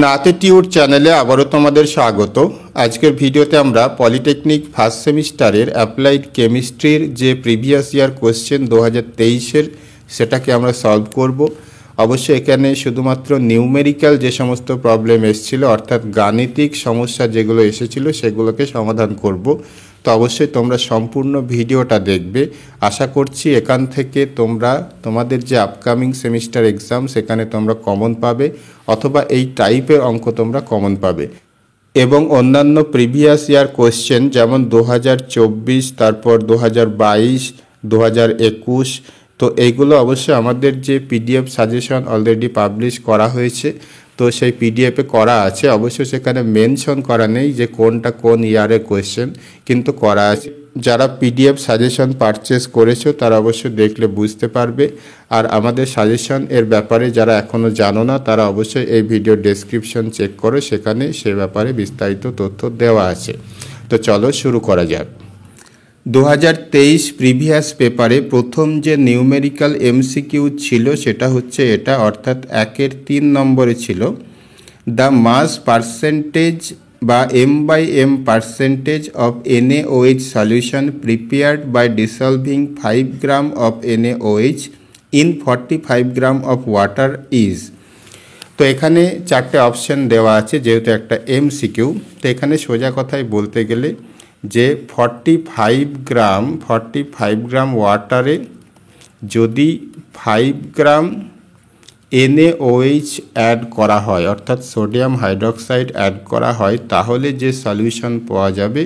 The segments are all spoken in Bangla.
নাতেটিউড চ্যানেলে আবারও তোমাদের স্বাগত। আজকের ভিডিওতে আমরা পলিটেকনিক ফার্স্ট সেমিস্টারের অ্যাপ্লাইড কেমিস্ট্রির যে প্রিভিয়াস ইয়ার কোশ্চেন 2023-এর সেটাকে আমরা সলভ করব। অবশ্যই এখানে শুধুমাত্র নিউমেরিক্যাল যে সমস্ত প্রবলেম এসেছিল, অর্থাৎ গাণিতিক সমস্যা যেগুলো এসেছিল সেগুলোকে সমাধান করব। তো অবশ্যই তোমরা সম্পূর্ণ ভিডিওটা দেখবে। আশা করছি এখান থেকে তোমরা তোমাদের যে আপকামিং সেমিস্টার এক্সাম সেখানে তোমরা কমন পাবে, অথবা এই টাইপের অঙ্ক তোমরা কমন পাবে। এবং অন্যান্য প্রিভিয়াস ইয়ার কোশ্চেন যেমন 2024, তারপর 2022, 2021, তো এইগুলো অবশ্যই আমাদের যে পিডিএফ সাজেশন অলরেডি পাবলিশ করা হয়েছে, তো সেই পিডিএফে করা আছে। অবশ্যই সেখানে মেনশন করা নেই যে কোনটা কোন ইয়ারের কোয়েশ্চেন, কিন্তু করা আছে। যারা পিডিএফ সাজেশন পারচেস করেছো তারা অবশ্যই দেখলে বুঝতে পারবে। আর আমাদের সাজেশন এর ব্যাপারে যারা এখনও জানো না তারা অবশ্যই এই ভিডিও ডেসক্রিপশন চেক করো, সেখানে সে ব্যাপারে বিস্তারিত তথ্য দেওয়া আছে। তো চলো শুরু করা যাক। 2023 প্রিভিয়াস পেপারে প্রথম যে নিউমেরিক্যাল এমসিকিউ ছিল সেটা হচ্ছে এটা, অর্থাৎ 1-এর 3 নম্বরে ছিল দ্য মাস পার্সেন্টেজ বা m/m percentage of NaOH solution prepared by dissolving 5 gram of NaOH in 45 gram of water is. তো এখানে 4টে অপশন দেওয়া আছে, যেহেতু একটা এমসিকিউ। তো এখানে সোজা কথায় বলতে গেলে যে 45 গ্রাম ওয়াটারে যদি 5 গ্রাম NaOH অ্যাড করা হয়, অর্থাৎ সোডিয়াম হাইড্রোক্সাইড অ্যাড করা হয়, তাহলে যে সলিউশন পাওয়া যাবে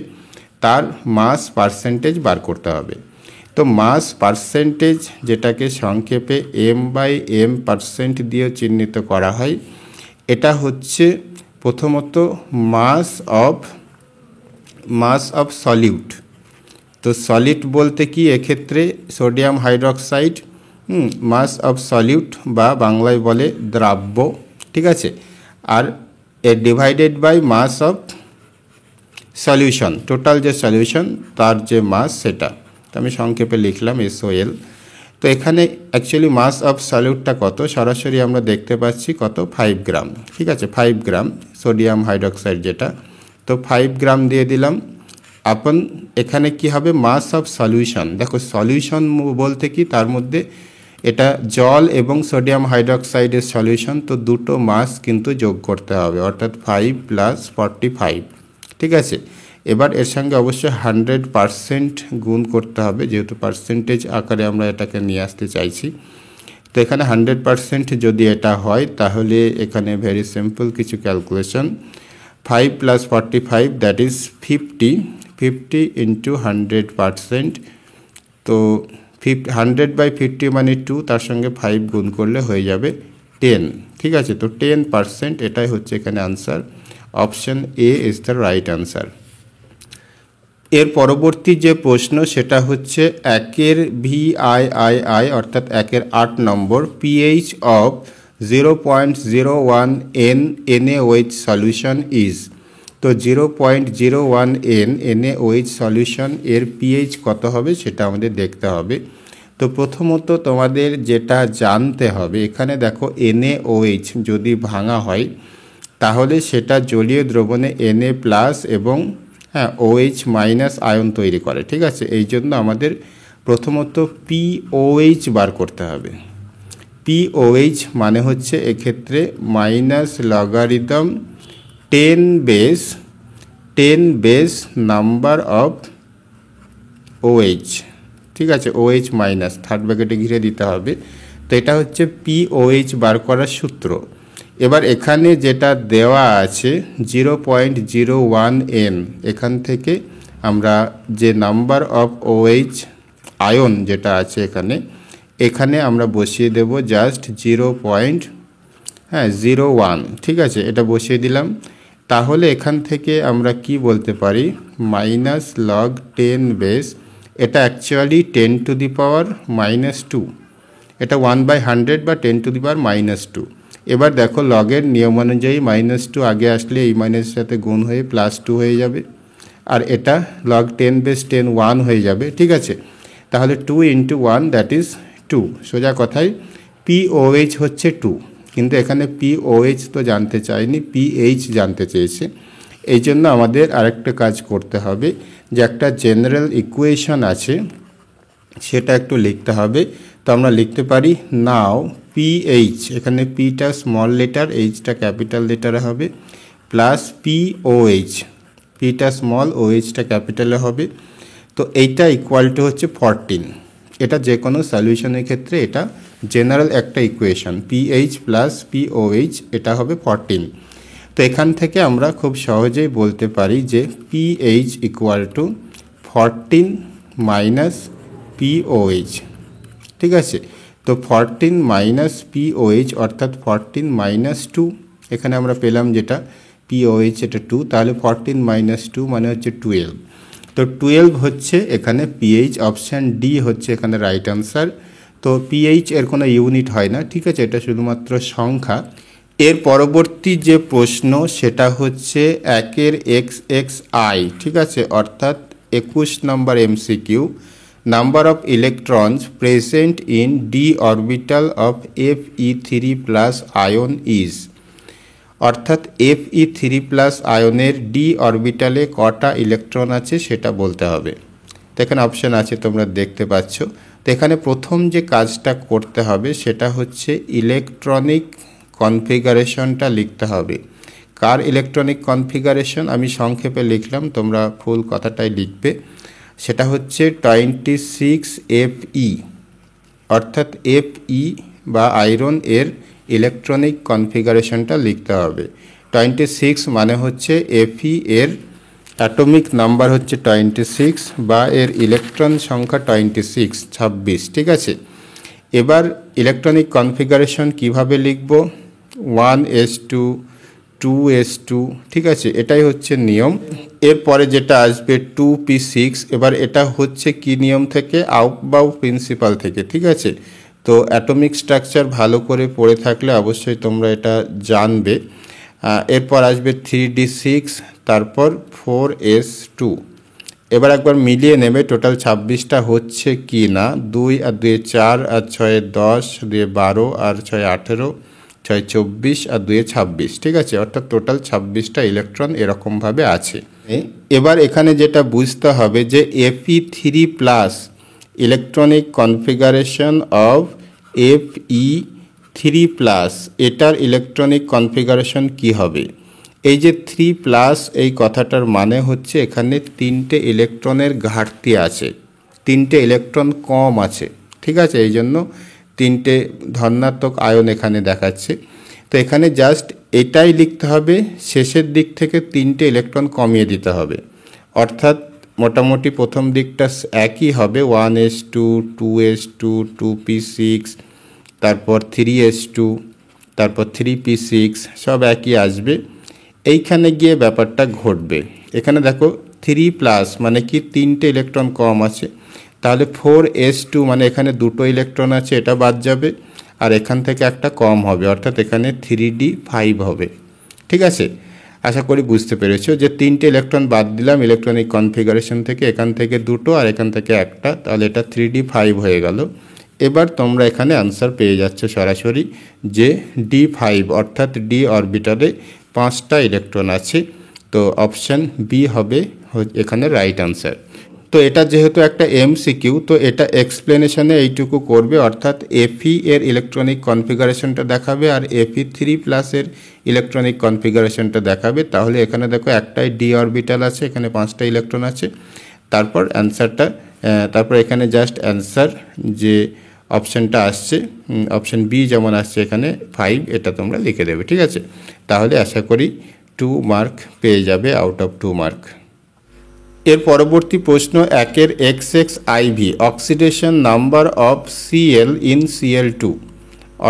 তার মাস পার্সেন্টেজ বার করতে হবে। তো মাস পার্সেন্টেজ, যেটাকে সংক্ষেপে m/m পার্সেন্ট দিয়ে চিহ্নিত করা হয়, এটা হচ্ছে প্রথমত মাস অফ সলিউট। তো সলিড বলতে কি এক্ষেত্রে sodium hydroxide, mass of solute বা বাংলায় বলে দ্রাব্য, ঠিক আছে। আর এ divided by mass of solution, total যে সলিউশন তার যে মাস সেটা। তো আমি সংক্ষেপে লিখলাম SOL। তো এখানে অ্যাকচুয়ালি মাস অফ সলিউটটা কত, সরাসরি আমরা দেখতে পাচ্ছি কত, 5 গ্রাম, ঠিক আছে। 5 গ্রাম সোডিয়াম হাইড্রোক্সাইড যেটা, তো 5 গ্রাম দিয়ে দিলাম। আপন এখানে কি হবে, মাস অফ সলিউশন। দেখো সলিউশন বলতে কি, তার মধ্যে এটা জল এবং সোডিয়াম হাইড্রোক্সাইডের সলিউশন, তো দুটো মাস কিন্তু যোগ করতে হবে, অর্থাৎ 5 + 45, ঠিক আছে। এবার এর সঙ্গে অবশ্যই 100% গুণ করতে হবে, যেহেতু পার্সেন্টেজ আকারে আমরা এটাকে নিয়ে আসতে চাইছি। তো এখানে 100% যদি এটা হয়, তাহলে এখানে ভেরি সিম্পল কিছু ক্যালকুলেশন, 5 + 45 দ্যাট ইজ 50 ইন্টু 100%। তো 100/50 মানে 2, তার সঙ্গে 5 গুণ করলে হয়ে যাবে 10, ঠিক আছে। তো 10%, এটাই হচ্ছে এখানে answer. Option A is the right answer. এর পরবর্তী যে প্রশ্ন সেটা হচ্ছে 1-এর VIII, অর্থাৎ 1-এর 8 নম্বর, pH of 0.01 N NaOH solution is. তো 0.01 N NaOH সলিউশন এর pH কত হবে সেটা আমাদের দেখতে হবে। তো প্রথমত তোমাদের যেটা জানতে হবে, এখানে দেখো NaOH যদি ভাঙা হয় তাহলে সেটা জলীয় দ্রবণে Na+ এবং OH- আয়ন তৈরি করে, ঠিক আছে। এই জন্য আমাদের প্রথমত POH বার করতে হবে। POH মানে হচ্ছে এক্ষেত্রে -logarithm 10 base number of OH, ঠিক আছে। OH মাইনাস থার্ড ব্র্যাকেটে ঘিরে দিতে হবে। তো এটা হচ্ছে POH বার করার সূত্র। এবার এখানে যেটা দেওয়া আছে 0.01 N, এখান থেকে আমরা যে নাম্বার অফ OH আয়ন যেটা আছে এখানে আমরা বসিয়ে দেব জাস্ট 0.01, ঠিক আছে। এটা বসিয়ে দিলাম। তাহলে এখান থেকে আমরা কি বলতে পারি, -log 10 বেস, এটা অ্যাকচুয়ালি 10⁻², এটা 1/100 বা 10⁻²। এবার দেখো লগের নিয়ম অনুযায়ী -2 আগে আসলে এই মাইনাসের সাথে গুণ হয়ে +2 হয়ে যাবে, আর এটা log 10 বেস 10 1 হয়ে যাবে, ঠিক আছে। তাহলে 2 × 1 দ্যাট ইজ 2। সোজা কথায় POH হচ্ছে 2, কিন্তু এখানে পিওএইচ তো জানতে চায়নি, পিএইচ জানতে চেয়েছে। এই জন্য আমাদের আরেকটা কাজ করতে হবে, যে একটা জেনারেল ইকুয়েশন আছে সেটা একটু লিখতে হবে। তো আমরা লিখতে পারি নাও পিএইচ, এখানে পিটা স্মল লেটার, এইচটা ক্যাপিটাল লেটারে হবে, প্লাস পিওএইচ, পিটা স্মল ওএইচটা ক্যাপিটালে হবে। তো এইটা ইকুয়াল টু হচ্ছে 14। এটা যে কোনো সলিউশনের ক্ষেত্রে এটা জেনারেল একটা ইকুয়েশন, পিএইচ প্লাস পিওএইচ, এটা হবে 14। তো এখান থেকে আমরা খুব সহজেই বলতে পারি যে pH equal to 14 minus pOH. ঠিক আছে, তো 14 মাইনাস পিওএইচ অর্থাৎ 14 মাইনাস 2, এখানে আমরা পেলাম যেটা পিওএইচ এটা 2, তাহলে 14 মাইনাস 2 মানে হচ্ছে 12। তো 12 হচ্ছে এখানে পিএইচ, অপশান ডি হচ্ছে এখানে রাইট আনসার। তো পিএইচ এর কোনো ইউনিট হয় না, ঠিক আছে, এটা শুধুমাত্র সংখ্যা। এর পরবর্তী যে প্রশ্ন সেটা হচ্ছে 1-এর xxi, ঠিক আছে, অর্থাৎ 21 নম্বর MCQ. Number of electrons present in d orbital of Fe3 plus ion is, অর্থাৎ Fe3 প্লাস আয়নের ডি অরবিটালে কটা ইলেকট্রন আছে সেটা বলতে হবে। তো এখানে অপশান আছে তোমরা দেখতে পাচ্ছ। তো এখানে প্রথম যে কাজটা করতে হবে সেটা হচ্ছে ইলেকট্রনিক কনফিগারেশনটা লিখতে হবে। কার ইলেকট্রনিক কনফিগারেশন আমি সংক্ষেপে লিখলাম, তোমরা ফুল কথাটাই লিখবে। সেটা হচ্ছে 26Fe, অর্থাৎ Fe বা আয়রন এর ইলেকট্রনিক কনফিগারেশনটা লিখতে হবে। 26 মানে হচ্ছে Fe এর অ্যাটমিক নাম্বার হচ্ছে 26 বা এর ইলেকট্রন সংখ্যা 26, ঠিক আছে। এবার ইলেকট্রনিক কনফিগারেশন কিভাবে লিখব, 1s2 2s2, ঠিক আছে, এটাই হচ্ছে নিয়ম। এরপরে যেটা আসবে 2p6, এবার এটা হচ্ছে কি নিয়ম থেকে, আউকবাউ প্রিন্সিপাল থেকে, ঠিক আছে। তো অ্যাটমিক স্ট্রাকচার ভালো করে পড়ে থাকলে অবশ্যই তোমরা এটা জানবে। এরপর আসবে 3d6, তারপর 4s2। এবার একবার মিলিয়ে নেবে টোটাল 26টা হচ্ছে কি না। 2 আর 2 4 আর 6 10, 2 12 আর 6 18, 6 24 আর 2 26, ঠিক আছে, অর্থাৎ টোটাল 26টা ইলেকট্রন এরকমভাবে আছে। এবার এখানে যেটা বুঝতে হবে যে Fe3 plus electronic configuration of Fe3 plus, এটার ইলেকট্রনিক কনফিগারেশন কি হবে। এই যে 3 প্লাস এই কথাটার মানে হচ্ছে এখানে 3টে ইলেকট্রনের ঘাটতি আছে, 3টে ইলেকট্রন কম আছে, ঠিক আছে, এই জন্য 3টে ধনাত্মক আয়ন এখানে দেখাচ্ছে। তো এখানে জাস্ট এটাই লিখতে হবে, শেষের দিক থেকে 3টে ইলেকট্রন কমিয়ে দিতে হবে, অর্থাৎ মোটামুটি প্রথম দিকটা একই হবে, 1s2 2s2 2p6, তারপর 3s2, তারপর 3p6, সব একই আসবে। এইখানে গিয়ে ব্যাপারটা ঘটবে, এখানে দেখো 3 প্লাস মানে কি 3টে ইলেকট্রন কম আছে, তাহলে 4s2 মানে এখানে 2টো ইলেকট্রন আছে, এটা বাদ যাবে, আর এখান থেকে একটা কম হবে, অর্থাৎ এখানে 3d5 হবে, ঠিক আছে। আশা করি বুঝতে পেরেছো যে 3টে ইলেকট্রন বাদ দিলাম ইলেকট্রনিক কনফিগারেশন থেকে, এখান থেকে 2টো আর এখান থেকে একটা, তাহলে এটা 3d5 হয়ে গেল। এবার তোমরা এখানে আনসার পেয়ে যাচ্ছ সরাসরি যে d5, অর্থাৎ ডি অরবিটালে 5টা ইলেকট্রন আছে। তো অপশান বি হবে এখানে রাইট আনসার। তো এটা যেহেতু একটা এমসিকিউ, তো এটা এক্সপ্লেনেশনে এইটুকু করবে, অর্থাৎ Fe এর ইলেকট্রনিক কনফিগারেশনটা দেখাবে আর Fe3 প্লাসের ইলেকট্রনিক কনফিগারেশনটা দেখাবে। তাহলে এখানে দেখো একটাই ডি অরবিটাল আছে, এখানে 5টা ইলেকট্রন আছে, তারপর অ্যান্সারটা, তারপর এখানে জাস্ট অ্যান্সার যে অপশানটা আসছে, অপশান বি যেমন আসছে এখানে 5, এটা তোমরা লিখে দেবে, ঠিক আছে। তাহলে আশা করি 2 মার্ক পেয়ে যাবে আউট অফ 2 মার্ক। এর পরবর্তী প্রশ্ন 1-এর xxiv, oxidation number of Cl in Cl2,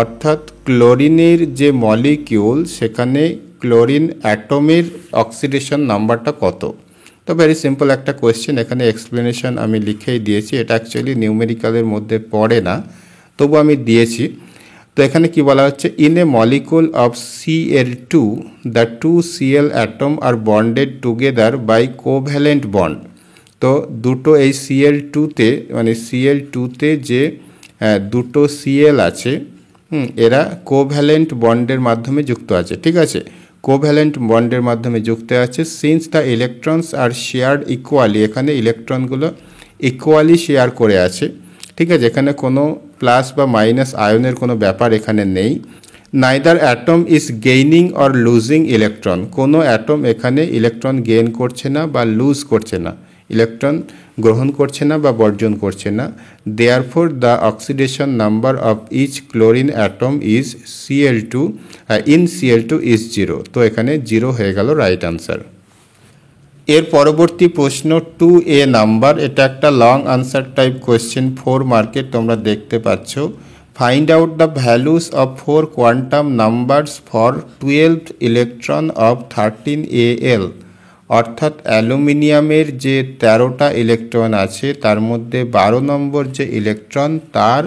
অর্থাৎ ক্লোরিনের যে মলিকিউল সেখানে ক্লোরিন অ্যাটমের অক্সিডেশন নাম্বারটা কত। তো ভেরি সিম্পল একটা কোয়েশ্চেন, এখানে এক্সপ্লেনেশন আমি লিখেই দিয়েছি, এটা অ্যাকচুয়ালি নিউমেরিক্যালের মধ্যে পড়ে না, তবু আমি দিয়েছি। তো এখানে কি বলা হচ্ছে, in a molecule of Cl2 the 2 Cl atom are bonded together by covalent bond. তো দুটো এই Cl2তে মানে Cl2তে যে দুটো Cl আছে, এরা কোভ্যালেন্ট বন্ডের মাধ্যমে যুক্ত আছে, ঠিক আছে, কোভ্যালেন্ট বন্ডের মাধ্যমে যুক্ত আছে। Since the electrons are shared equally, এখানে ইলেকট্রনগুলো ইকুয়ালি শেয়ার করে আছে, ঠিক আছে, এখানে কোনো প্লাস বা মাইনাস আয়নের কোনো ব্যাপার এখানে নেই। Neither atom is gaining or losing electron, কোনো অ্যাটম এখানে ইলেকট্রন গেইন করছে না বা লুজ করছে না, ইলেকট্রন গ্রহণ করছে না বা বর্জন করছে না। Therefore the oxidation number of each chlorine atom is Cl2 in Cl2 is 0, তো এখানে 0 হয়ে গেল রাইট আনসার। এর পরবর্তী প্রশ্ন 2A নাম্বার, এটা একটা লং আনসার টাইপ কোয়েশ্চেন, 4 মার্কের, তোমরা দেখতে পাচ্ছ। Find out the values of 4 quantum numbers for 12th electron of 13Al, অর্থাৎ অ্যালুমিনিয়ামের যে 13টা ইলেকট্রন আছে তার মধ্যে 12 নম্বর যে ইলেকট্রন তার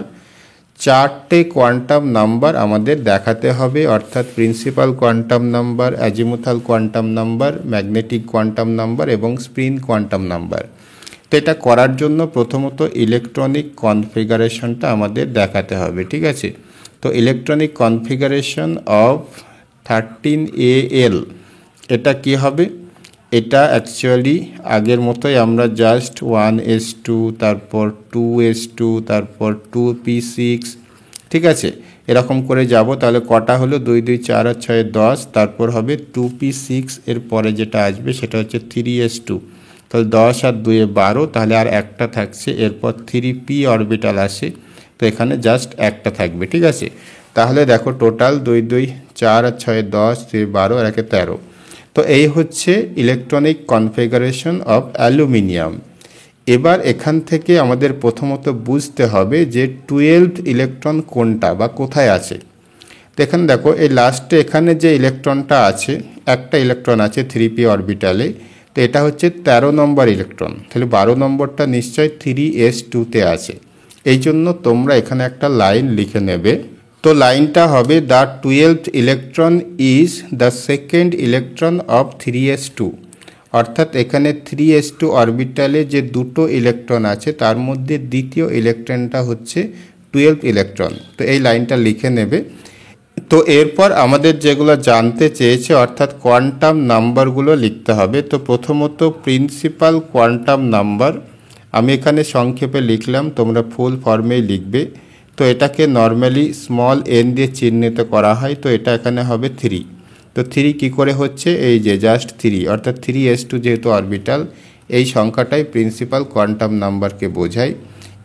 4টে কোয়ান্টাম নাম্বার আমাদের দেখাতে হবে, অর্থাৎ principal quantum number, azimuthal quantum number, magnetic quantum number এবং স্পিন কোয়ান্টাম নাম্বার। তো এটা করার জন্য প্রথমত ইলেকট্রনিক কনফিগারেশনটা আমাদের দেখাতে হবে, ঠিক আছে। তো ইলেকট্রনিক কনফিগারেশন অফ 13Al, এটা কি হবে, এটা অ্যাকচুয়ালি আগের মতোই আমরা জাস্ট 1s2, তারপর 2s2, তারপর 2p6, ঠিক আছে, এরকম করে যাব। তাহলে কটা হলো, 2 2 4 আর 6 10, তারপর হবে 2p6, এর পরে যেটা আসবে সেটা হচ্ছে 3s2, তাহলে 10 আর 2 12, তাহলে আর একটা থাকছে, এরপর 3p অরবিটাল আসে, তো এখানে জাস্ট একটা থাকবে, ঠিক আছে। তাহলে দেখো টোটাল 2 2 4 আর 6 10, 3 12 আর 1 13, তো এই হচ্ছে ইলেকট্রনিক কনফিগারেশন অফ অ্যালুমিনিয়াম। এবার এখান থেকে আমাদের প্রথমত বুঝতে হবে যে 12th ইলেকট্রন কোনটা বা কোথায় আছে। তো এখানে দেখো এই লাস্টে এখানে যে ইলেকট্রনটা আছে, একটা ইলেকট্রন আছে 3p অরবিটালে, তো এটা হচ্ছে 13 নম্বর ইলেকট্রন, তাহলে 12 নম্বরটা নিশ্চয় 3s2-তে আছে, এই জন্য তোমরা এখানে একটা লাইন লিখে নেবে। তো লাইনটা হবে the 12th electron is the second electron of 3s2, অর্থাৎ এখানে 3s2 অরবিটালে যে দুটো ইলেকট্রন আছে তার মধ্যে দ্বিতীয় ইলেকট্রনটা হচ্ছে 12th ইলেকট্রন, তো এই লাইনটা লিখে নেবে। তো এরপর আমাদের যেগুলো জানতে চেয়েছে অর্থাৎ কোয়ান্টাম নাম্বারগুলো লিখতে হবে। তো প্রথমত প্রিন্সিপাল কোয়ান্টাম নাম্বার আমি এখানে সংক্ষেপে লিখলাম, তোমরা ফুল ফর্মেই লিখবে। তো এটাকে নর্মালি স্মল n দিয়ে চিহ্নিত করা হয়, তো এটা এখানে হবে 3। তো 3 কি করে হচ্ছে, এই যে জাস্ট 3, অর্থাৎ 3s2 যেহেতু অরবিটাল, এই সংখ্যাটাই প্রিন্সিপাল কোয়ান্টাম নাম্বারকে বোঝায়।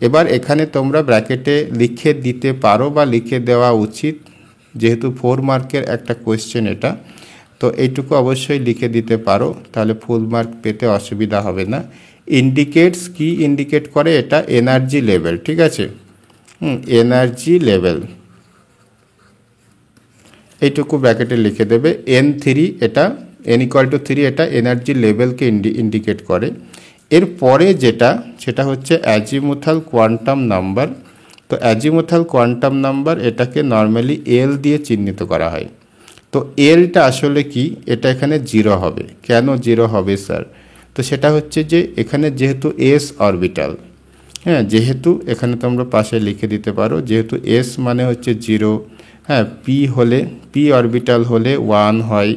এবার এখানে তোমরা ব্র্যাকেটে লিখে দিতে পারো বা লিখে দেওয়া উচিত, যেহেতু 4 মার্কের একটা কোয়েশ্চেন এটা, তো এইটুকু অবশ্যই লিখে দিতে পারো, তাহলে ফুল মার্ক পেতে অসুবিধা হবে না। ইন্ডিকেটস, কি ইন্ডিকেট করে, এটা এনার্জি লেভেল, ঠিক আছে, এনার্জি লেভেল, এইটুকু ব্র্যাকেটে লিখে দেবে। n3, এটা n=3, এটা এনার্জি লেভেলকে ইন্ডিকেট করে। এরপরে যেটা, সেটা হচ্ছে অ্যাজিমুথাল কোয়ান্টাম নাম্বার। তো অ্যাজিমুথাল কোয়ান্টাম নাম্বার এটাকে নর্মালি এল দিয়ে চিহ্নিত করা হয়। তো এলটা আসলে কি, এটা এখানে 0 হবে। কেন 0 হবে স্যার, তো সেটা হচ্ছে যে এখানে যেহেতু এস অরবিটাল, হ্যাঁ, যেহেতু এখানে তোমরা পাশে লিখে দিতে পারো, যেহেতু এস মানে হচ্ছে 0, হ্যাঁ, পি অরবিটাল হলে 1 হয়,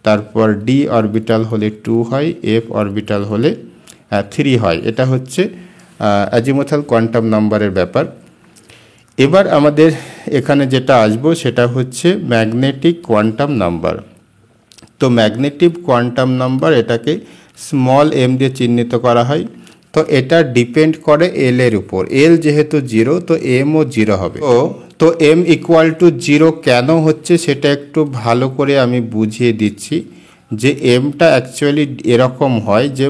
তারপর ডি অরবিটাল হলে 2 হয়, এফ অরবিটাল হলে 3 হয়। এটা হচ্ছে অ্যাজিমুথাল কোয়ান্টাম নাম্বারের ব্যাপার। এবার আমাদের এখানে যেটা আসবো সেটা হচ্ছে ম্যাগনেটিক কোয়ান্টাম নাম্বার। তো ম্যাগনেটিক কোয়ান্টাম নাম্বার এটাকে স্মল m দিয়ে চিহ্নিত করা হয়। তো এটা ডিপেন্ড করে এল এর উপর, এল যেহেতু 0 তো এমও 0 হবে। তো m=0 কেন হচ্ছে সেটা একটু ভালো করে আমি বুঝিয়ে দিচ্ছি, যে এমটা অ্যাকচুয়ালি এরকম হয় যে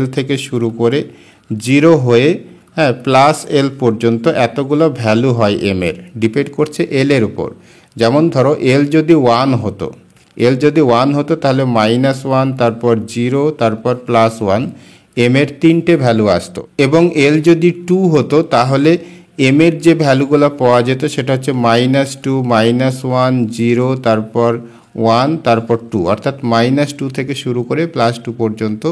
-l থেকে শুরু করে 0 হয়ে, হ্যাঁ, +l পর্যন্ত এতগুলো ভ্যালু হয় এম এর, ডিপেন্ড করছে এল এর উপর। যেমন ধরো এল যদি 1 হতো, তাহলে -1, তারপর 0, তারপর +1, এম এর 3টে ভ্যালু আসতো। এবং এল যদি 2 হতো তাহলে এম এর যে ভ্যালুগুলো পাওয়া যেত সেটা হচ্ছে -2, -1, 0, তারপর 1 তারপর 2 অর্থাৎ -2 থেকে শুরু করে +2 পর্যন্ত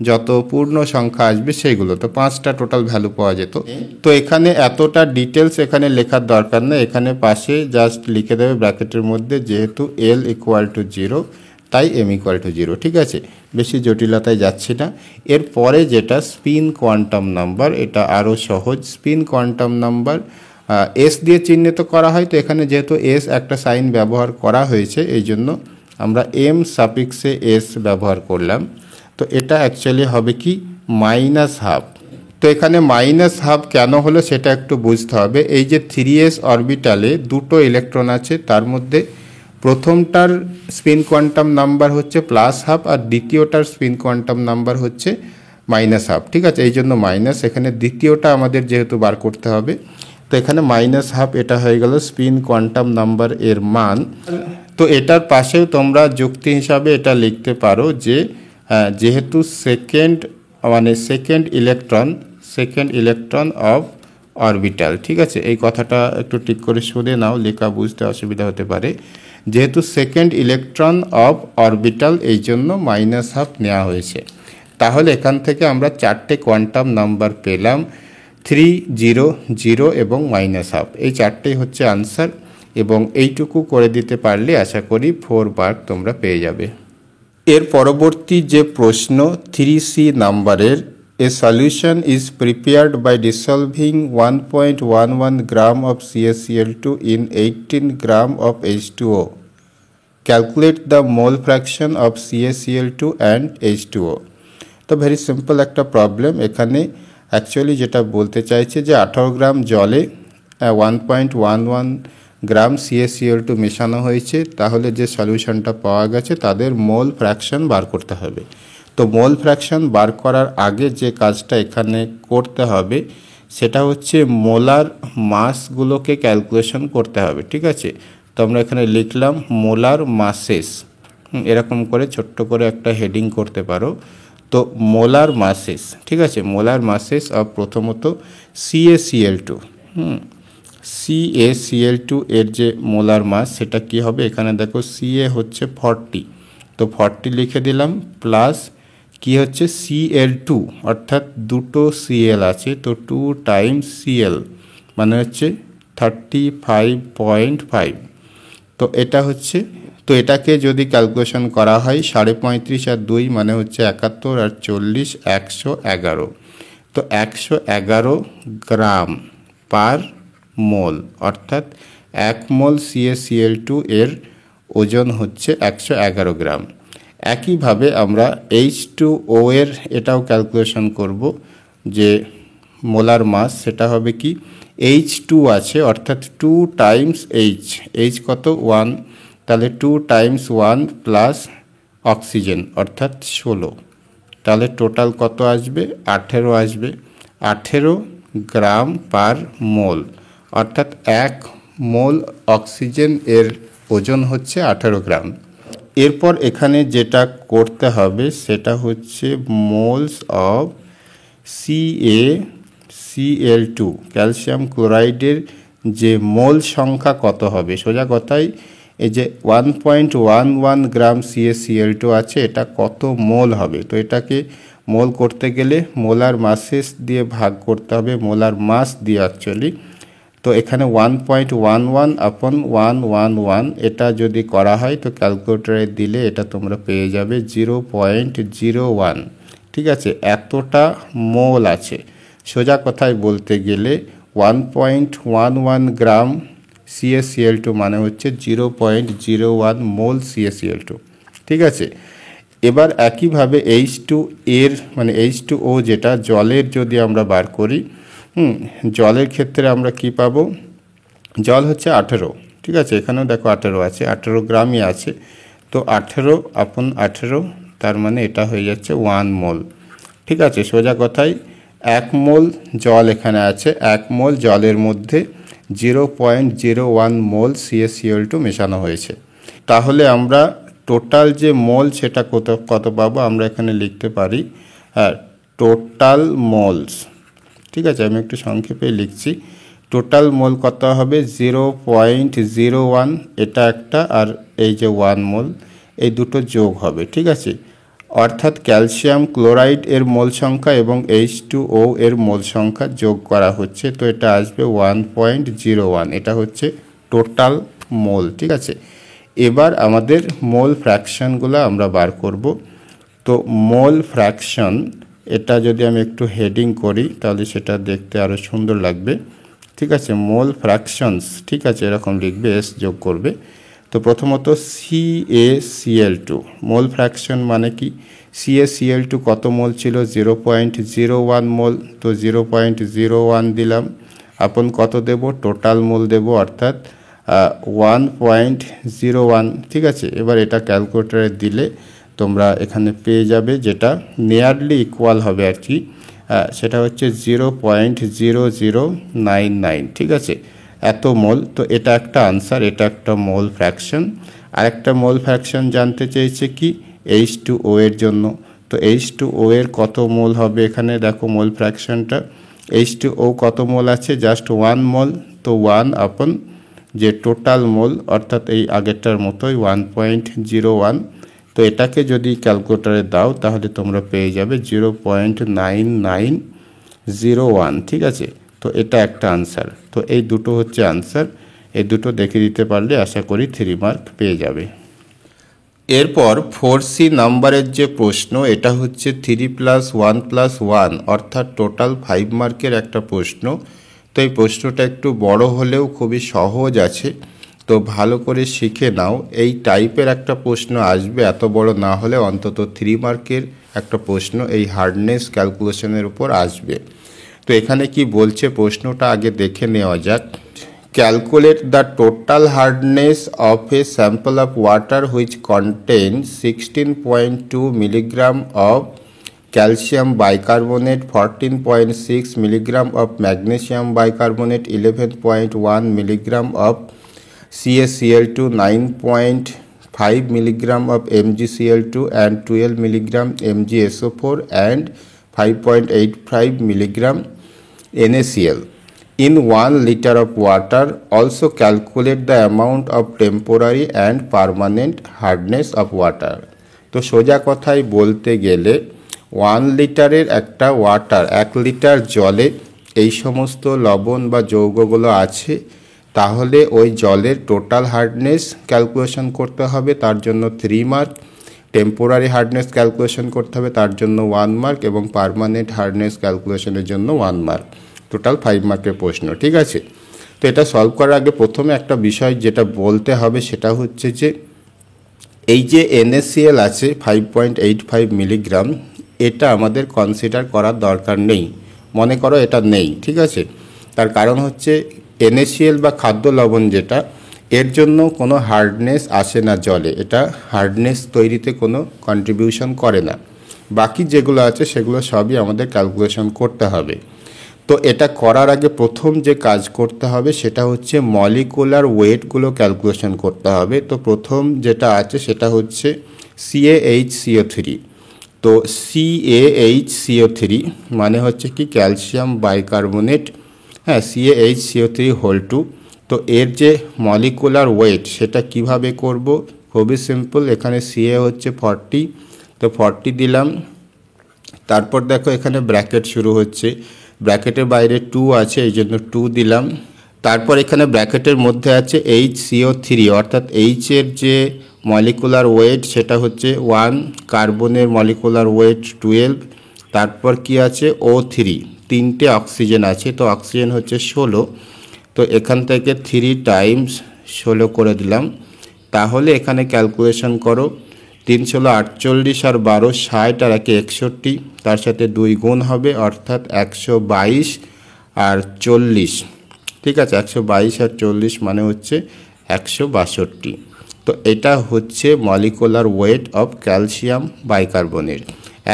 যত পূর্ণ সংখ্যা আসবে সেইগুলো। তো 5টা টোটাল ভ্যালু পাওয়া যেত। তো এখানে এতটা ডিটেলস এখানে লেখার দরকার নেই, এখানে পাশে জাস্ট লিখে দেবে ব্র্যাকেটের মধ্যে যেহেতু l = 0 তাই m = 0। ঠিক আছে, বেশি জটিলতায় যাচ্ছি না। এরপরে যেটা স্পিন কোয়ান্টাম নাম্বার, এটা আরও সহজ। স্পিন কোয়ান্টাম নাম্বার এস দিয়ে চিহ্নিত করা হয়, তো এখানে যেহেতু এস একটা সাইন ব্যবহার করা হয়েছে এই জন্য আমরা এম সাফিক্সে এস ব্যবহার করলাম। তো এটা অ্যাকচুয়ালি হবে কি -12। তো এখানে -12 কেন হলো সেটা একটু বুঝতে হবে। এই যে 3s অরবিটালে দুটো ইলেকট্রন আছে, তার মধ্যে প্রথমটার স্পিন কোয়ান্টাম নাম্বার হচ্ছে +12 আর দ্বিতীয়টার স্পিন কোয়ান্টাম নাম্বার হচ্ছে -12। ঠিক আছে, এই জন্য মাইনাস, এখানে দ্বিতীয়টা আমাদের যেহেতু বার করতে হবে, তো এখানে -12 এটা হয়ে গেল স্পিন কোয়ান্টাম নাম্বার এর মান। তো এটার পাশেও তোমরা যুক্তি হিসাবে এটা লিখতে পারো যে যেহেতু সেকেন্ড ইলেকট্রন অফ অরবিটাল। ঠিক আছে, এই কথাটা একটু ঠিক করে শুনে নাও, লেখা বুঝতে অসুবিধা হতে পারে। যেহেতু সেকেন্ড ইলেকট্রন অফ অরবিটাল এই জন্য -12 নেওয়া হয়েছে। তাহলে এখান থেকে আমরা 4টে কোয়ান্টাম নাম্বার পেলাম, 3, 0, 0 এবং -12। এই 4টেই হচ্ছে আনসার, এবং এইটুকু করে দিতে পারলে আশা করি 4 মার্ক তোমরা পেয়ে যাবে। এর পরবর্তী যে প্রশ্ন 3C নাম্বারের, a solution is prepared by dissolving 1.11 gram of CaCl2 in 18 gram of H2O। Calculate the mole fraction of CaCl2 and H2O। তো ভেরি সিম্পল একটা প্রবলেম। এখানে অ্যাকচুয়ালি যেটা বলতে চাইছে যে 18 গ্রাম জলে 1.11 গ্রাম CaCl2 মেশানো হয়েছে, তাহলে যে সলিউশনটা পাওয়া গেছে তাদের মোল ফ্র্যাকশন বার করতে হবে। তো মোল ফ্র্যাকশন বার করার আগে যে কাজটা এখানে করতে হবে সেটা হচ্ছে মোলার মাসগুলোকে ক্যালকুলেশন করতে হবে। ঠিক আছে, তো আমরা এখানে লিখলাম মোলার মাসেস, এরকম করে ছোট্ট করে একটা হেডিং করতে পারো। তো মোলার মাসেস, ঠিক আছে, মোলার মাসেস অফ প্রথমত CaCl2, CaCl2 এর যে মোলার মাস সেটা কি হবে, এখানে দেখো Ca হচ্ছে 40, তো 40 লিখে দিলাম, প্লাস কি হচ্ছে Cl2 অর্থাৎ দুটো Cl আছে, তো 2 টাইমস Cl মানে হচ্ছে 35.5। তো এটা হচ্ছে, তো এটাকে যদি ক্যালকুলেশন করা হয় 35.5 আর 2 মানে হচ্ছে 71 আর 40 111। তো 111 গ্রাম পার মোল, অর্থাৎ 1 মোল CaCl2 এর ওজন হচ্ছে 111 গ্রাম। একইভাবে আমরা H2O এর এটাও ক্যালকুলেশন করব, যে মোলার মাস সেটা হবে কি H2 আছে অর্থাৎ 2 টাইমস H কত 1, তাহলে 2 টাইমস 1 প্লাস অক্সিজেন অর্থাৎ 16, তাহলে টোটাল কত আসবে 18 আসবে। 18 গ্রাম পার মোল, অর্থাৎ 1 মোল অক্সিজেন এর ওজন হচ্ছে 18 গ্রাম। এরপর এখানে যেটা করতে হবে সেটা হচ্ছে মোলস অফ CaCl2 ক্যালসিয়াম ক্লোরাইডের যে মোল সংখ্যা কত হবে। সোজা কথায় এই যে 1.11 গ্রাম CaCl2 আছে, এটা কত মোল হবে, তো এটাকে মোল করতে গেলে মোলার মাসেস দিয়ে ভাগ করতে হবে, মোলার মাস দিয়ে অ্যাকচুয়ালি। তো এখানে 1.11 আপন 111 এটা যদি করা হয় তো ক্যালকুলেটরে দিলে এটা তোমরা পেয়ে যাবে 0.01। ঠিক আছে, এতটা মোল আছে। সোজা কথায় বলতে গেলে 1.11 গ্রাম CaCl2 মানে হচ্ছে 0.01 মোল CaCl2। ঠিক আছে, এবার একইভাবে H2 এর মানে H2O যেটা জলের যদি আমরা বার করি, জলের ক্ষেত্রে আমরা কি পাবো, জল হচ্ছে 18। ঠিক আছে, এখানেও দেখো 18 আছে, 18 গ্রামই আছে, তো 18 আপন 18 তার মানে এটা হয়ে যাচ্ছে 1 মোল। ঠিক আছে, সোজা কথায় 1 মোল জল এখানে আছে, 1 মোল জলের মধ্যে 0.01 মোল CaCl2 মেশানো হয়েছে। তাহলে আমরা টোটাল যে মোল সেটা কত পাবো, আমরা এখানে লিখতে পারি টোটাল মোলস। ঠিক আছে, আমি একটু সংক্ষেপে লিখছি, টোটাল মোল কত হবে 0.01, এটা একটা, আর এই যে 1 মোল, এই দুটো যোগ হবে, ঠিক আছে। অর্থাৎ ক্যালসিয়াম ক্লোরাইড এর মোল সংখ্যা এবং H2O এর মোল সংখ্যা যোগ করা হচ্ছে, তো এটা আসবে 1.01, এটা হচ্ছে টোটাল মোল, ঠিক আছে। এবার আমাদের মোল ফ্র্যাকশনগুলো আমরা বার করব। তো মোল ফ্র্যাকশন, এটা যদি আমি একটু হেডিং করি তাহলে সেটা দেখতে আরও সুন্দর লাগবে, ঠিক আছে। মোল ফ্র্যাকশনস, ঠিক আছে, এরকম লিখবে, এস যোগ করবে। তো প্রথমত CaCl2 মোল ফ্র্যাকশন মানে কি, CaCl2 কত মোল ছিল 0.01 মোল, তো 0.01 দিলাম। আপন কত দেব, টোটাল মোল দেব, অর্থাৎ 1.01, ঠিক আছে। এবার এটা ক্যালকুলেটরে দিলে তোমরা এখানে পেয়ে যাবে, যেটা নিয়ারলি ইকুয়াল হবে আর কি, সেটা হচ্ছে 0.0099, ঠিক আছে, এত মোল। তো এটা একটা আনসার, এটা একটা মোল ফ্র্যাকশন। আরেকটা মোল ফ্র্যাকশন জানতে চেয়েছে কি H2O এর জন্য, তো H2O এর কত মোল হবে, এখানে দেখো মোল ফ্র্যাকশনটা, H2O কত মোল আছে, জাস্ট 1 মোল, তো 1 আপন যে টোটাল মোল, অর্থাৎ এই আগেরটার মতোই 1.01। তো এটাকে যদি ক্যালকুলেটরে দাও তাহলে তোমরা পেয়ে যাবে 0.9901, ঠিক আছে। তো এটা একটা আনসার। তো এই দুটো হচ্ছে আনসার, এই দুটো দেখে দিতে পারলে আশা করি 3 মার্ক পেয়ে যাবে। এরপর 4C নাম্বারের যে প্রশ্ন, এটা হচ্ছে 3+1+1, অর্থাৎ টোটাল 5 মার্কের একটা প্রশ্ন। তো এই প্রশ্নটা একটু বড় হলেও খুবই সহজ আছে, তো ভালো করে শিখে নাও। এই টাইপের একটা প্রশ্ন আসবে, এত বড় না হলে অন্তত 3 মার্কের একটা প্রশ্ন এই হার্ডনেস ক্যালকুলেশনের উপর আসবে। তো এখানে কি বলছে প্রশ্নটা আগে দেখে নেওয়া যাক। Calculate the total hardness of A sample of water which contain 16.2 milligram of calcium bicarbonate, 14.6 milligram of magnesium bicarbonate, 11.1 milligram of CaCl2, 9.5 milligram of MgCl2 and 12 milligram MgSO4 and 5.85 milligram NaCl in 1 liter of water. Also calculate the amount of temporary and permanent hardness of water. তো সোজা কথাই বলতে গেলে 1 লিটারের একটা ওয়াটার, 1 লিটার জলে এই সমস্ত লবণ বা যৌগগুলো আছে, তাহলে ওই জলের টোটাল হার্ডনেস ক্যালকুলেশন করতে হবে, তার জন্য 3 মার্ক। টেম্পোরারি হার্ডনেস ক্যালকুলেশন করতে হবে, তার জন্য 1 মার্ক, এবং পার্মানেন্ট হার্ডনেস ক্যালকুলেশনের জন্য 1 মার্ক। টোটাল 5 মার্কের প্রশ্ন, ঠিক আছে। তো এটা সলভ করার আগে প্রথমে একটা বিষয় যেটা বলতে হবে সেটা হচ্ছে যে এই যে NaCl আছে 5.85 মিলিগ্রাম, এটা আমাদের কনসিডার করার দরকার নেই, মনে করো এটা নেই, ঠিক আছে। তার কারণ হচ্ছে NaCl বা খাদ্য লবণ যেটা, এর জন্য কোনো হার্ডনেস আসে না জলে, এটা হার্ডনেস তৈরিতে কোনো কন্ট্রিবিউশন করে না। বাকি যেগুলো আছে সেগুলো সবই আমাদের ক্যালকুলেশন করতে হবে। তো এটা করার আগে প্রথম যে কাজ করতে হবে সেটা হচ্ছে মলিকুলার ওয়েটগুলো ক্যালকুলেশন করতে হবে। তো প্রথম যেটা আছে সেটা হচ্ছে CaHCO3। তো CaHCO3 মানে হচ্ছে কি ক্যালসিয়াম বাইকার্বনেট, হ্যাঁ, CaHCO3(2). তো এর যে মলিকুলার ওয়েট সেটা কিভাবে করব, খুবই সিম্পল। এখানে Ca হচ্ছে 40, তো 40 দিলাম। তারপর দেখো এখানে ব্র্যাকেট শুরু হচ্ছে, ব্র্যাকেটের বাইরে 2 আছে, এই জন্য 2 দিলাম। তারপর এখানে ব্র্যাকেটের মধ্যে আছে HCO3, অর্থাৎ H এর যে মলিকুলার ওয়েট সেটা হচ্ছে 1, কার্বনের মলিকুলার ওয়েট 12, তারপর কি আছে O3, 3টে অক্সিজেন আছে, তো অক্সিজেন হচ্ছে 16, তো এখান থেকে 3 টাইমস 16 করে দিলাম। তাহলে এখানে ক্যালকুলেশন করো, 3 × 48 আর 12 60 আর 1 61, তার সাথে 2 গুণ হবে, অর্থাৎ 122 আর 40, ঠিক আছে। 122 আর 40 মানে হচ্ছে 162। তো এটা হচ্ছে molecular weight of calcium bicarbonate.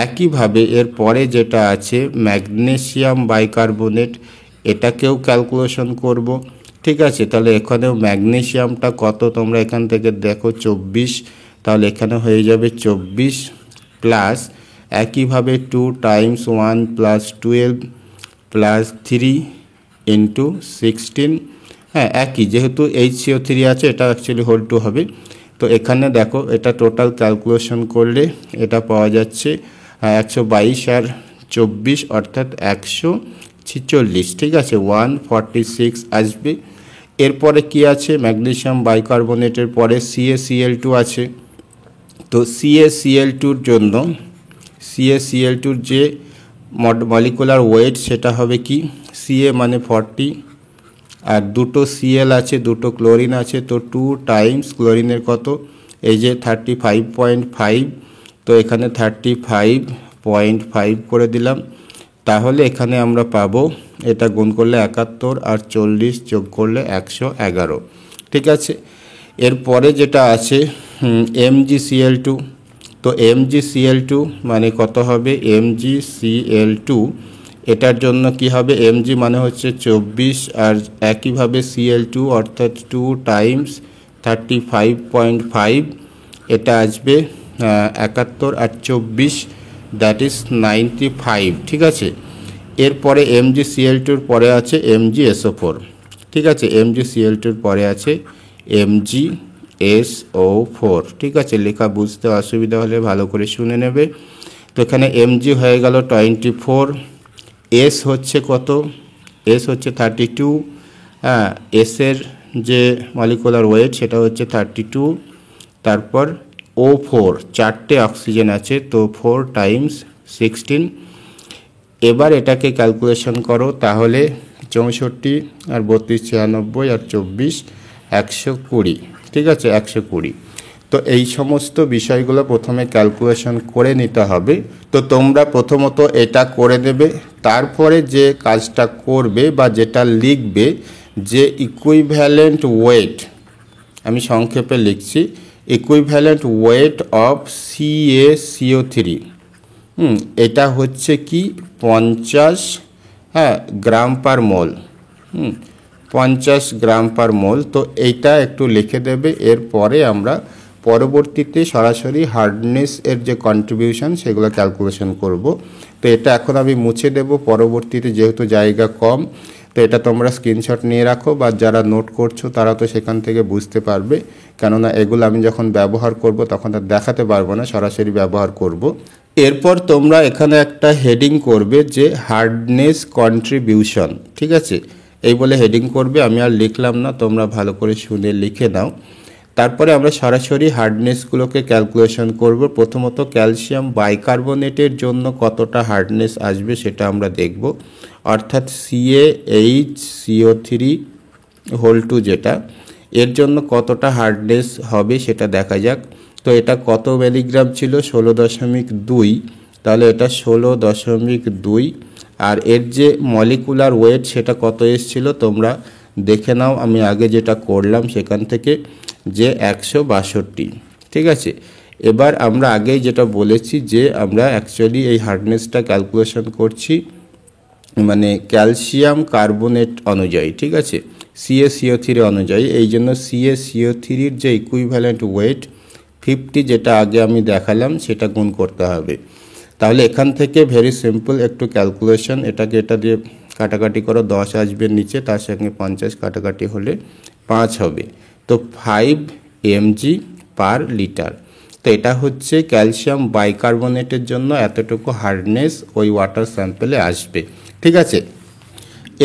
একইভাবে এর পরে যেটা আছে ম্যাগনেসিয়াম বাইকার্বনেট, এটাকেও ক্যালকুলেশন করব, ঠিক আছে। তাহলে এখানেও ম্যাগনেসিয়ামটা কত তোমরা এখান থেকে দেখো 24, তাহলে এখানে হয়ে যাবে 24 প্লাস একইভাবে 2 × 1 + 12 + 3 ইন্টু 16, হ্যাঁ একই, যেহেতু HCO3 আছে এটা অ্যাকচুয়ালি হোল 2 হবে। তো এখানে দেখো এটা টোটাল ক্যালকুলেশন করলে এটা পাওয়া যাচ্ছে 122 আর 24 অর্থাৎ 146, ঠিক আছে, 146 আসবে। এরপরে কি আছে, ম্যাগনেসিয়াম বাইকার্বনেটের পরে CaCl2 আছে। তো CaCl2-র জন্য CaCl2-র যে মলিকুলার ওয়েট সেটা হবে কি, Ca মানে 40 আর দুটো Cl আছে, দুটো ক্লোরিন আছে, তো 2 টাইমস ক্লোরিনের কত, এই যে 35.5, তো এখানে 35.5 করে দিলাম। তাহলে এখানে আমরা পাবো, এটা গুণ করলে 71 আর 40 যোগ করলে 111, ঠিক আছে। এরপরে যেটা আছে MgCl2, তো MgCl2 মানে কত হবে, MgCl2 এটার জন্য কি হবে, Mg মানে হচ্ছে 24 আর একইভাবে Cl2 অর্থাৎ 2 টাইমস 35.5, এটা আসবে 71 আর 24, দ্যাট ইজ 95, ঠিক আছে। এরপরে MgCl2-র পরে আছে MgSO4, ঠিক আছে, MgCl2-র পরে আছে MgSO4, ঠিক আছে। লেখা বুঝতে অসুবিধা হলে ভালো করে শুনে নেবে। তো এখানে Mg হয়ে গেল 24, S হচ্ছে কত, S হচ্ছে 32, হ্যাঁ এসের যে মলিকুলার ওয়েট সেটা হচ্ছে 32, তারপর O4 চারটে অক্সিজেন আছে, তো 4 টাইমস 16। এবার এটাকে ক্যালকুলেশন করো, তাহলে 64 আর 32 96 আর 24 120, ঠিক আছে, 120। তো এই সমস্ত বিষয়গুলো প্রথমে ক্যালকুলেশন করে নিতে হবে। তো তোমরা প্রথমত এটা করে দেবে, তারপরে যে কাজটা করবে বা যেটা লিখবে যে ইকুইভ্যালেন্ট ওয়েট, আমি সংক্ষেপে লিখছি, ইকুইভ্যালেন্ট ওয়েট অফ CaCO3, এটা হচ্ছে কি 50 গ্রাম পার মোল, 50 গ্রাম পার মোল। তো এইটা একটু লিখে দেবে। এরপরে আমরা পরবর্তীতে সরাসরি হার্ডনেস এর যে কন্ট্রিবিউশন সেগুলো ক্যালকুলেশন করব। তো এটা এখন আমি মুছে দেব পরবর্তীতে, যেহেতু জায়গা কম। তো এটা তোমরা স্ক্রিনশট নিয়ে রাখো, বা যারা নোট করছো তারা তো সেখান থেকে বুঝতে পারবে, কেননা এগুলো আমি যখন ব্যবহার করব তখন আর দেখাতে পারবো না, সরাসরি ব্যবহার করব। এরপর তোমরা এখানে একটা হেডিং করবে যে হার্ডনেস কন্ট্রিবিউশন, ঠিক আছে, এই বলে হেডিং করবে। আমি আর লিখলাম না, তোমরা ভালো করে শুনে লিখে নাও। তারপরে আমরা সরাসরি হার্ডনেসগুলোকে ক্যালকুলেশন করব। প্রথমত ক্যালসিয়াম বাইকার্বনেটের জন্য কতটা হার্ডনেস আসবে সেটা আমরা দেখব, অর্থাৎ CaHCO3 হোল 2 যেটা, এর জন্য কতটা হার্ডনেস হবে সেটা দেখা যাক। তো এটা কত মিলিগ্রাম ছিল, 16.2, তাহলে এটা 16.2, আর এর যে মলিকুলার ওয়েট সেটা কত এসেছিল তোমরা দেখে নাও, আমি আগে যেটা করলাম সেখান থেকে, যে 162, ঠিক আছে। এবার আমরা আগেই যেটা বলেছি যে আমরা অ্যাকচুয়ালি এই হার্ডনেসটা ক্যালকুলেশন করছি মানে ক্যালসিয়াম কার্বনেট অনুযায়ী, ঠিক আছে, CaCO3 অনুযায়ী। এই জন্য CaCO3-র যে ইকুইভ্যালেন্ট ওয়েট 50 যেটা আগে আমি দেখালাম সেটা গুণ করতে হবে। তাহলে এখান থেকে ভেরি সিম্পল একটু ক্যালকুলেশন, এটাকে এটা দিয়ে কাটাকাটি করো, 10 আসবে নিচে, তার সঙ্গে 50 কাটাকাটি হলে 5 হবে, তো 5 mg পার লিটার। তো এটা হচ্ছে ক্যালসিয়াম বাইকার্বনেটের জন্য এতটুকু হার্ডনেস ওই ওয়াটার স্যাম্পেলে আসবে, ঠিক আছে।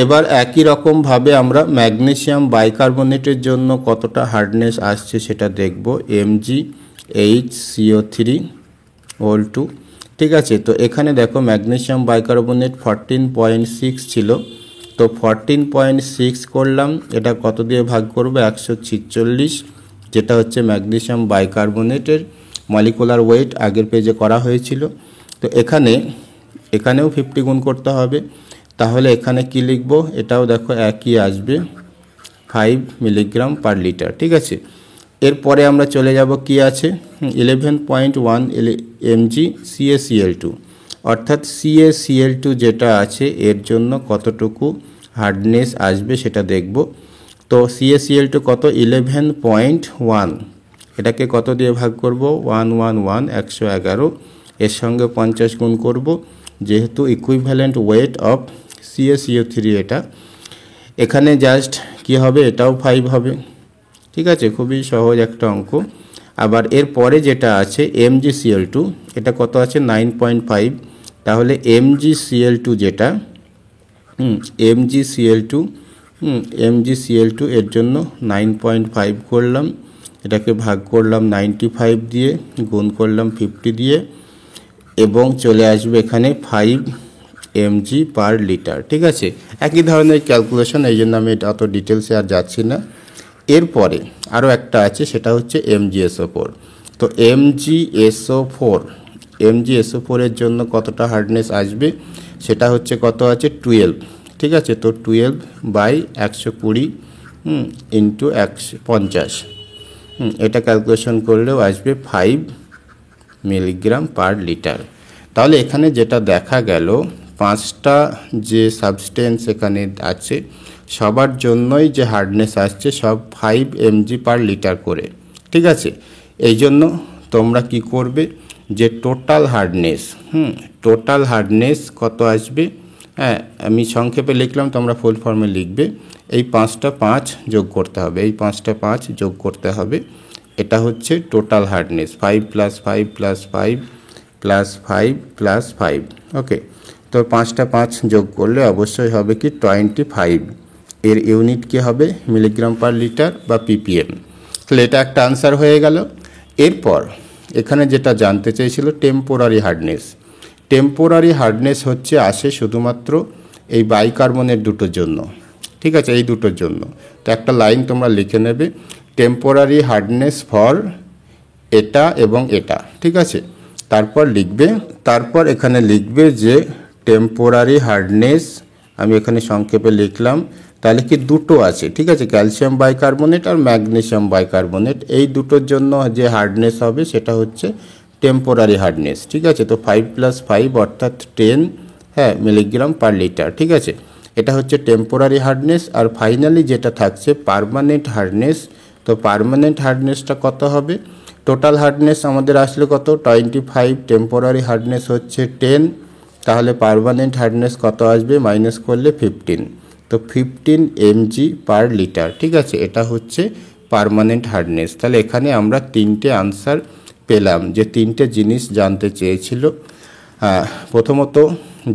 এবার একই রকমভাবে আমরা ম্যাগনেসিয়াম বাইকার্বনেটের জন্য কতটা হার্ডনেস আসছে সেটা দেখব, MgHCO3 হোল 2, ঠিক আছে। তো এখানে দেখো ম্যাগনেসিয়াম বাইকার্বনেট 14.6 ছিল, তো 14.6 করলাম, এটা কত দিয়ে ভাগ করব, 146, যেটা হচ্ছে ম্যাগনেসিয়াম বাইকার্বনেটের মলিকুলার ওয়েট আগের পেজে করা হয়েছিল। তো এখানেও 50 গুণ করতে হবে। তাহলে এখানে কি লিখব, এটাও দেখো একই আসবে, 5 মিলিগ্রাম পার লিটার, ঠিক আছে। এরপরে আমরা চলে যাব কি আছে, 11.1 mg CaCl2, অর্থাৎ CaCl2 যেটা আছে এর জন্য কতটুকু হার্ডনেস আসবে সেটা দেখব। তো CaCl2 কত, 11.1, এটাকে কত দিয়ে ভাগ করব, 111, এর সঙ্গে 50 গুণ করব, যেহেতু ইকুইভ্যালেন্ট ওয়েট অফ CaCO3 এটা। এখানে জাস্ট কি হবে, এটাও 5 হবে, ঠিক আছে, খুবই সহজ একটা অঙ্ক। আবার এর পরে যেটা আছে MgCl2, এটা কত আছে 9.5, তাহলে MgCl2 যেটা MgCl2 এর জন্য 9.5 করলাম, এটাকে ভাগ করলাম 95 দিয়ে, গুণ করলাম 50 দিয়ে, এবং চলে আসবে এখানে 5 mg পার লিটার, ঠিক আছে। একই ধরনের ক্যালকুলেশন, এই জন্য আমি অত ডিটেলসে আর যাচ্ছি না। এরপরে আরও একটা আছে, সেটা হচ্ছে MgSO4। তো MgSO4 এর জন্য কতটা হার্ডনেস আসবে, সেটা হচ্ছে কত আছে 12, ঠিক আছে। তো 12/120 ইন্টু 150, এটা ক্যালকুলেশন করলেও আসবে 5 মিলিগ্রাম পার লিটার। তাহলে এখানে যেটা দেখা গেল, 5টা যে সাবস্টেন্স এখানে আছে সবার জন্যই যে হার্ডনেস আসছে সব 5 mg পার লিটার করে, ঠিক আছে। এই জন্য তোমরা কি করবে, যে টোটাল হার্ডনেস কত আসবে, হ্যাঁ আমি সংক্ষেপে লিখলাম, তোমরা ফুল ফর্মে লিখবে। এই 5টা 5 যোগ করতে হবে, এই 5টা 5 যোগ করতে হবে, এটা হচ্ছে টোটাল হার্ডনেস, 5 + 5 + 5 + 5 + 5, ওকে। তো 5টা 5 যোগ করলে অবশ্যই হবে কি 25, এর ইউনিট কি হবে মিলিগ্রাম পার লিটার বা ppm। তাহলে এটা একটা আনসার হয়ে গেল। এরপর এখানে যেটা জানতে চেয়েছিল টেম্পোরারি হার্ডনেস হচ্ছে আসে শুধুমাত্র এই বাইকার্বনের দুটোর জন্য, ঠিক আছে, এই দুটোর জন্য। তো একটা লাইন তোমরা লিখে নেবে, টেম্পোরারি হার্ডনেস ফর এটা এবং এটা, ঠিক আছে। তারপর এখানে লিখবে যে টেম্পোরারি হার্ডনেস, আমি এখানে সংক্ষেপে লিখলাম, তাহলে কি দুটো আছে, ঠিক আছে, ক্যালসিয়াম বাইকার্বনেট আর ম্যাগনেসিয়াম বাইকার্বনেট, এই দুটোর জন্য যে হার্ডনেস হবে সেটা হচ্ছে টেম্পোরারি হার্ডনেস, ঠিক আছে। তো 5 + 5 অর্থাৎ 10 মিলিগ্রাম পার লিটার, ঠিক আছে, এটা হচ্ছে টেম্পোরারি হার্ডনেস। আর ফাইনালি যেটা থাকছে পার্মানেন্ট হার্ডনেস, তো পার্মানেন্ট হার্ডনেসটা কত হবে, টোটাল হার্ডনেস আমাদের আসলে কত 25, টেম্পোরারি হার্ডনেস হচ্ছে 10, তাহলে পার্মানেন্ট হার্ডনেস কত আসবে, মাইনাস করলে 15, তো 15 mg পার লিটার, ঠিক আছে, এটা হচ্ছে পার্মানেন্ট হার্ডনেস। তাহলে এখানে আমরা 3টে আনসার পেলাম, যে 3টে জিনিস জানতে চেয়েছিল। প্রথমত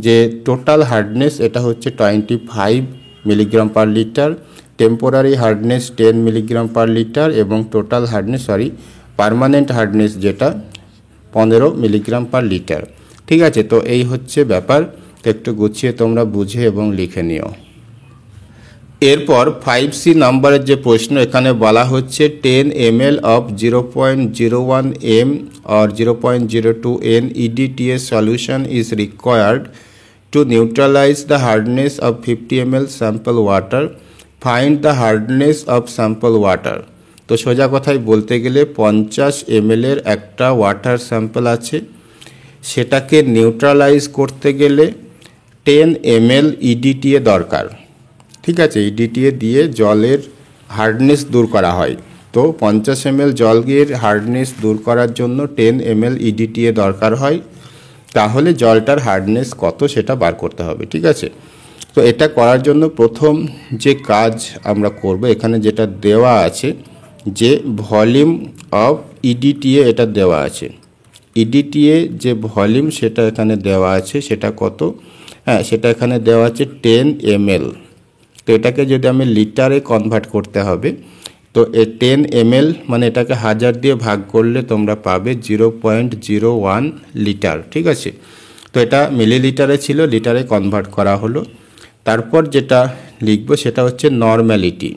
যে টোটাল হার্ডনেস এটা হচ্ছে 25 milligram per litre, temporary hardness 10 milligram per litre, এবং টোটাল হার্ডনেস পার্মানেন্ট হার্ডনেস যেটা 15 মিলিগ্রাম পার লিটার, ঠিক আছে। তো এই হচ্ছে ব্যাপার, একটু গুছিয়ে তোমরা বুঝে এবং লিখে নিও। এরপর 5C নাম্বারের যে প্রশ্ন, এখানে বলা হচ্ছে 10 ml of 0.01 m or 0.02 n EDTA solution is required to neutralize the hardness of 50 ml sample water. Find the hardness of sample water. তো সোজা কথায় বলতে গেলে 50 ml এর একটা ওয়াটার স্যাম্পল আছে, সেটাকে নিউট্রালাইজ করতে গেলে 10 ml EDTA দরকার, ঠিক আছে। EDTA দিয়ে জলের হার্ডনেস দূর করা হয়, তো 50 ml জলের হার্ডনেস দূর করার জন্য 10 ml EDTA দরকার হয়, তাহলে জলটার হার্ডনেস কত সেটা বার করতে হবে, ঠিক আছে। তো এটা করার জন্য প্রথম যে কাজ আমরা করব, এখানে যেটা দেওয়া আছে যে ভলিউম অফ EDTA এটা দেওয়া আছে, EDTA যে ভলিউম সেটা এখানে দেওয়া আছে, সেটা কত, সেটা এখানে দেওয়া আছে 10 ml। তো এটাকে যদি আমি লিটারে কনভার্ট করতে হবে, তো 10 ml মানে এটাকে 1000 দিয়ে ভাগ করলে তোমরা পাবে 0.01 লিটার, ঠিক আছে। তো এটা মিলিলিটারে ছিল, লিটারে কনভার্ট করা হলো। তারপর যেটা লিখব সেটা হচ্ছে নর্ম্যালিটি।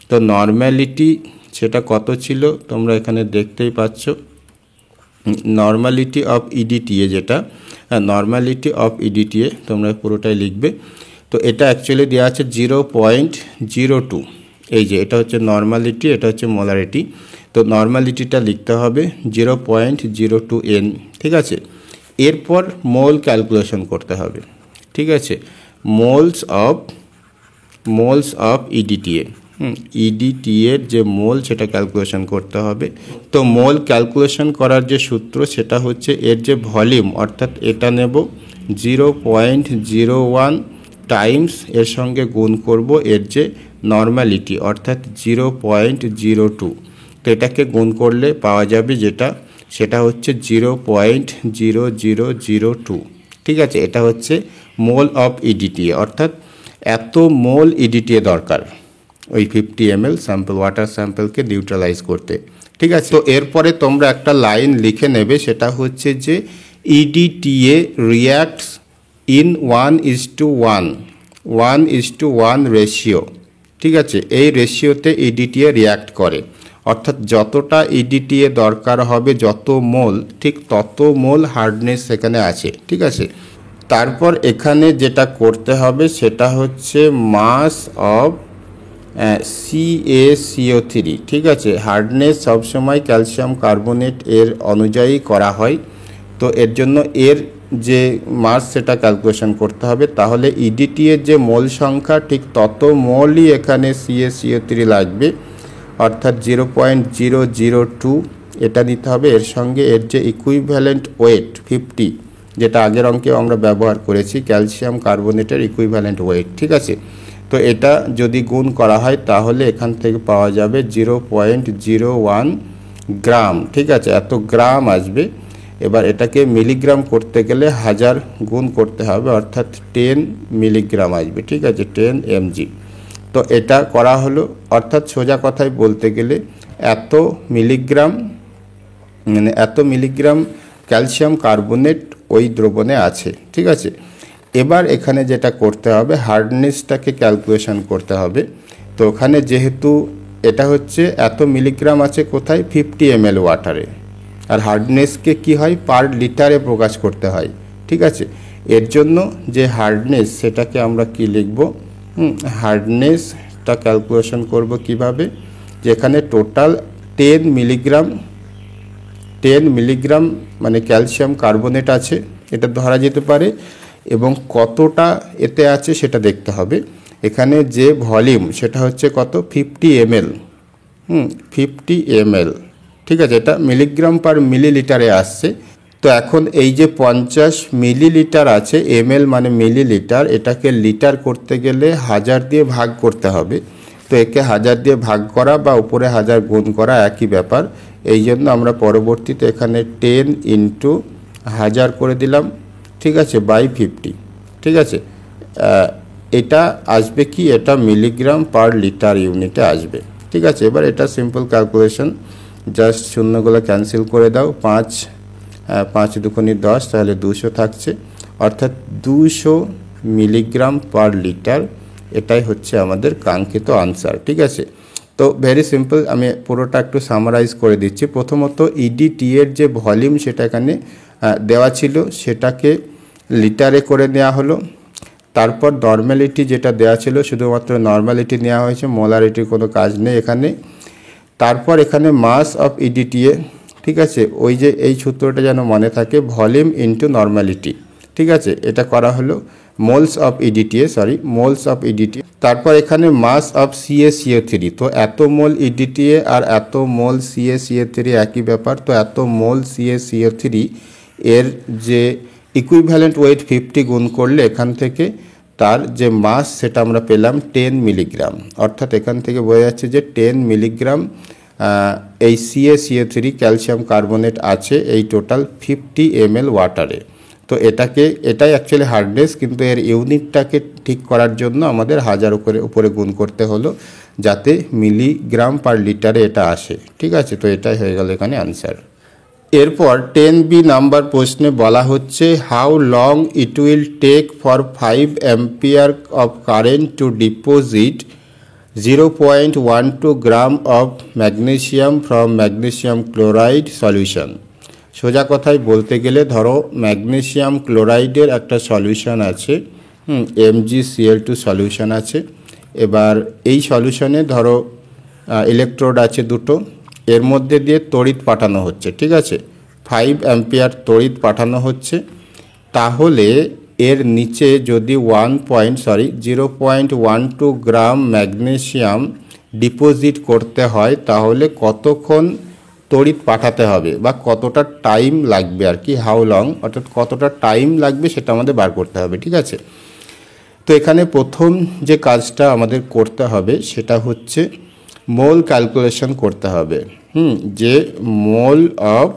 তো নর্ম্যালিটি সেটা কত ছিল তোমরা এখানে দেখতেই পাচ্ছ, নর্ম্যালিটি অফ EDTA যেটা, নর্ম্যালিটি অফ EDTA তোমরা পুরোটাই লিখবে। তো এটা অ্যাকচুয়ালি দেওয়া আছে 0.02, এই যে এটা হচ্ছে নর্ম্যালিটি, এটা হচ্ছে মোলারিটি। তো নর্ম্যালিটিটা লিখতে হবে 0.02 n, ঠিক আছে। এরপর মোল ক্যালকুলেশন করতে হবে, ঠিক আছে, মোলস অফ EDTA, EDTA এর যে মোল সেটা ক্যালকুলেশন করতে হবে। তো মোল ক্যালকুলেশন করার যে সূত্র সেটা হচ্ছে এর যে ভলিউম, অর্থাৎ এটা নেব 0.01 টাইমস এর সঙ্গে গুণ করব এর যে নর্মালিটি অর্থাৎ 0.02। তো এটাকে গুণ করলে পাওয়া যাবে সেটা হচ্ছে 0.0002। ঠিক আছে, এটা হচ্ছে মোল অফ ইডিটিএ, অর্থাৎ এত মোল ইডিটিএ দরকার ওই 50 ml স্যাম্পল ওয়াটার স্যাম্পলকে নিউট্রালাইজ করতে। ঠিক আছে, তো এরপরে তোমরা একটা লাইন লিখে নেবে, সেটা হচ্ছে যে ইডিটিএ রিয়াক্টস ইন 1:1 রেশিও। ঠিক আছে, এই রেশিওতে ইডিটিএ রিয়াক্ট করে, অর্থাৎ যতটা ইডিটিএ দরকার হবে, যত মোল, ঠিক তত মোল হার্ডনেস সেখানে আছে। ঠিক আছে, তারপর এখানে যেটা করতে হবে সেটা হচ্ছে মাস অফ CaCO3। ঠিক আছে, হার্ডনেস সবসময় ক্যালসিয়াম কার্বনেট এর অনুযায়ী করা হয়, তো এর জন্য এর যে মাস সেটা ক্যালকুলেশন করতে হবে। তাহলে ইডিটি এর যে মোল সংখ্যা ঠিক তত মোলই এখানে CaCO3 লাগবে, অর্থাৎ 0.002 এটা নিতে হবে। এর সঙ্গে এর যে ইকুইভ্যালেন্ট ওয়েট 50, যেটা আগের অঙ্কেও আমরা ব্যবহার করেছি, ক্যালসিয়াম কার্বনেটের ইকুইভ্যালেন্ট ওয়েট। ঠিক আছে, তো এটা যদি গুণ করা হয় তাহলে এখান থেকে পাওয়া যাবে 0.01 গ্রাম। ঠিক আছে, এত গ্রাম আসবে। এবার এটাকে মিলিগ্রাম করতে গেলে 1000 গুণ করতে হবে, অর্থাৎ 10 মিলিগ্রাম আসবে। ঠিক আছে, 10 mg। তো এটা করা হলো, অর্থাৎ সোজা কথায় বলতে গেলে এত মিলিগ্রাম ক্যালসিয়াম কার্বনেট ওই দ্রবণে আছে। ঠিক আছে, এবার এখানে যেটা করতে হবে, হার্ডনেসটাকে ক্যালকুলেশন করতে হবে। তো ওখানে যেহেতু এটা হচ্ছে এত মিলিগ্রাম আছে কোথায়, 50 ml ওয়াটারে, আর হার্ডনেসকে কি হয়, পার লিটারে প্রকাশ করতে হয়। ঠিক আছে, এর জন্য যে হার্ডনেস সেটাকে আমরা কি লিখব, হার্ডনেসটা ক্যালকুলেশন করব কিভাবে, যেখানে টোটাল 10 মিলিগ্রাম মানে ক্যালসিয়াম কার্বনেট আছে, এটা ধরা যেতে পারে, এবং কতটা এতে আছে সেটা দেখতে হবে। এখানে যে ভলিউম সেটা হচ্ছে কত, 50 ml। 50 ml। ঠিক আছে, এটা মিলিগ্রাম পার মিলিলিটারে আসছে। তো এখন এই যে 50 মিলিলিটার আছে, ml মানে মিলিলিটার, এটাকে লিটার করতে গেলে 1000 দিয়ে ভাগ করতে হবে। তো একে 1000 দিয়ে ভাগ করা বা উপরে 1000 গুণ করা একই ব্যাপার। এই জন্য আমরা পরবর্তীতে এখানে 10 × 1000 করে দিলাম। ঠিক আছে, বাই 50। ঠিক আছে, এটা আসবে কি, এটা মিলিগ্রাম পার লিটার ইউনিটে আসবে। ঠিক আছে, এবার এটা সিম্পল ক্যালকুলেশন, জাস্ট শূন্যগুলো ক্যান্সেল করে দাও, 5 দুগুণে 10, তাহলে 200 থাকছে, অর্থাৎ 200 মিলিগ্রাম পার লিটার। এটাই হচ্ছে আমাদের কাঙ্ক্ষিত আনসার। ঠিক আছে, তো ভেরি সিম্পল, আমি পুরোটা একটু সামারাইজ করে দিচ্ছি। প্রথমত ইডিটি এর যে ভলিউম সেটা এখানে দেওয়া ছিল, সেটাকে লিটারে করে নেওয়া হলো। তারপর নর্মালিটি যেটা দেওয়া ছিল, শুধুমাত্র নর্মালিটি নেওয়া হয়েছে, মোলারিটির কোনো কাজ নেই এখানে। তারপর এখানে মাস অফ ইডিটিএ। ঠিক আছে, ওই যে এই সূত্রটা যেন মনে থাকে, ভলিউম ইন্টু নর্মালিটি। ঠিক আছে, এটা করা হলো মোলস অফ ইডিটিএ, তারপর এখানে মাস অফ CaCO3। তো এত মোল ইডিটিএ আর এত মোল CaCO3 একই ব্যাপার। তো এত মোল CaCO3 এর যে ইকুইভ্যালেন্ট ওয়েট 50 গুণ করলে এখান থেকে তার যে মাস সেটা আমরা পেলাম 10 মিলিগ্রাম, অর্থাৎ এখান থেকে বোঝা যাচ্ছে যে 10 মিলিগ্রাম এই CaCO3 ক্যালসিয়াম কার্বনেট আছে এই টোটাল 50 ml ওয়াটারে। তো এটাই অ্যাকচুয়ালি হার্ডনেস, কিন্তু এর ইউনিটটাকে ঠিক করার জন্য আমাদের 1000 উপরে গুণ করতে হলো, যাতে মিলিগ্রাম পার লিটারে এটা আসে। ঠিক আছে, তো এটাই হয়ে গেল এখানে আনসার। এরপর 10B নাম্বার প্রশ্নে বলা হচ্ছে, how long it will take for 5 ampere of current to deposit 0.12 gram of magnesium from magnesium chloride solution. সোজা কথায় বলতে গেলে, ধরো ম্যাগনেসিয়াম ক্লোরাইডের একটা সলিউশন আছে, MgCl2 সলিউশন আছে। এবার এই সলিউশনে ধরো ইলেকট্রোড আছে দুটো, এর মধ্যে দিয়ে তড়িৎ পাঠানো হচ্ছে। ঠিক আছে, 5 অ্যাম্পিয়ার তড়িৎ পাঠানো হচ্ছে। তাহলে এর নিচে যদি 0.12 গ্রাম ম্যাগনেসিয়াম ডিপোজিট করতে হয়, তাহলে কতক্ষণ তড়িৎ পাঠাতে হবে বা কতটা টাইম লাগবে আর কি, হাউ লং, অর্থাৎ কতটা টাইম লাগবে সেটা আমাদের বার করতে হবে। ঠিক আছে, তো এখানে প্রথম যে কাজটা আমাদের করতে হবে সেটা হচ্ছে মোল ক্যালকুলেশন করতে হবে। যে মোল অফ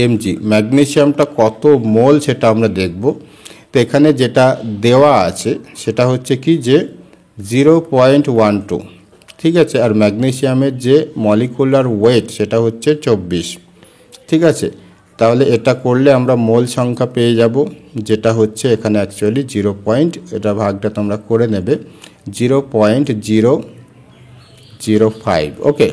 এমজি, ম্যাগনেসিয়ামটা কত মোল সেটা আমরা দেখব। তো এখানে যেটা দেওয়া আছে সেটা হচ্ছে কি যে 0.12, ঠিক আছে। আর ম্যাগনেসিয়ামের যে মলিকুলার ওয়েট সেটা হচ্ছে 24, ঠিক আছে। তাহলে এটা করলে আমরা মোল সংখ্যা পেয়ে যাব, যেটা হচ্ছে এখানে অ্যাকচুয়ালি 0. এটা ভাগটা তোমরা করে নেবে 0.005, ওকে।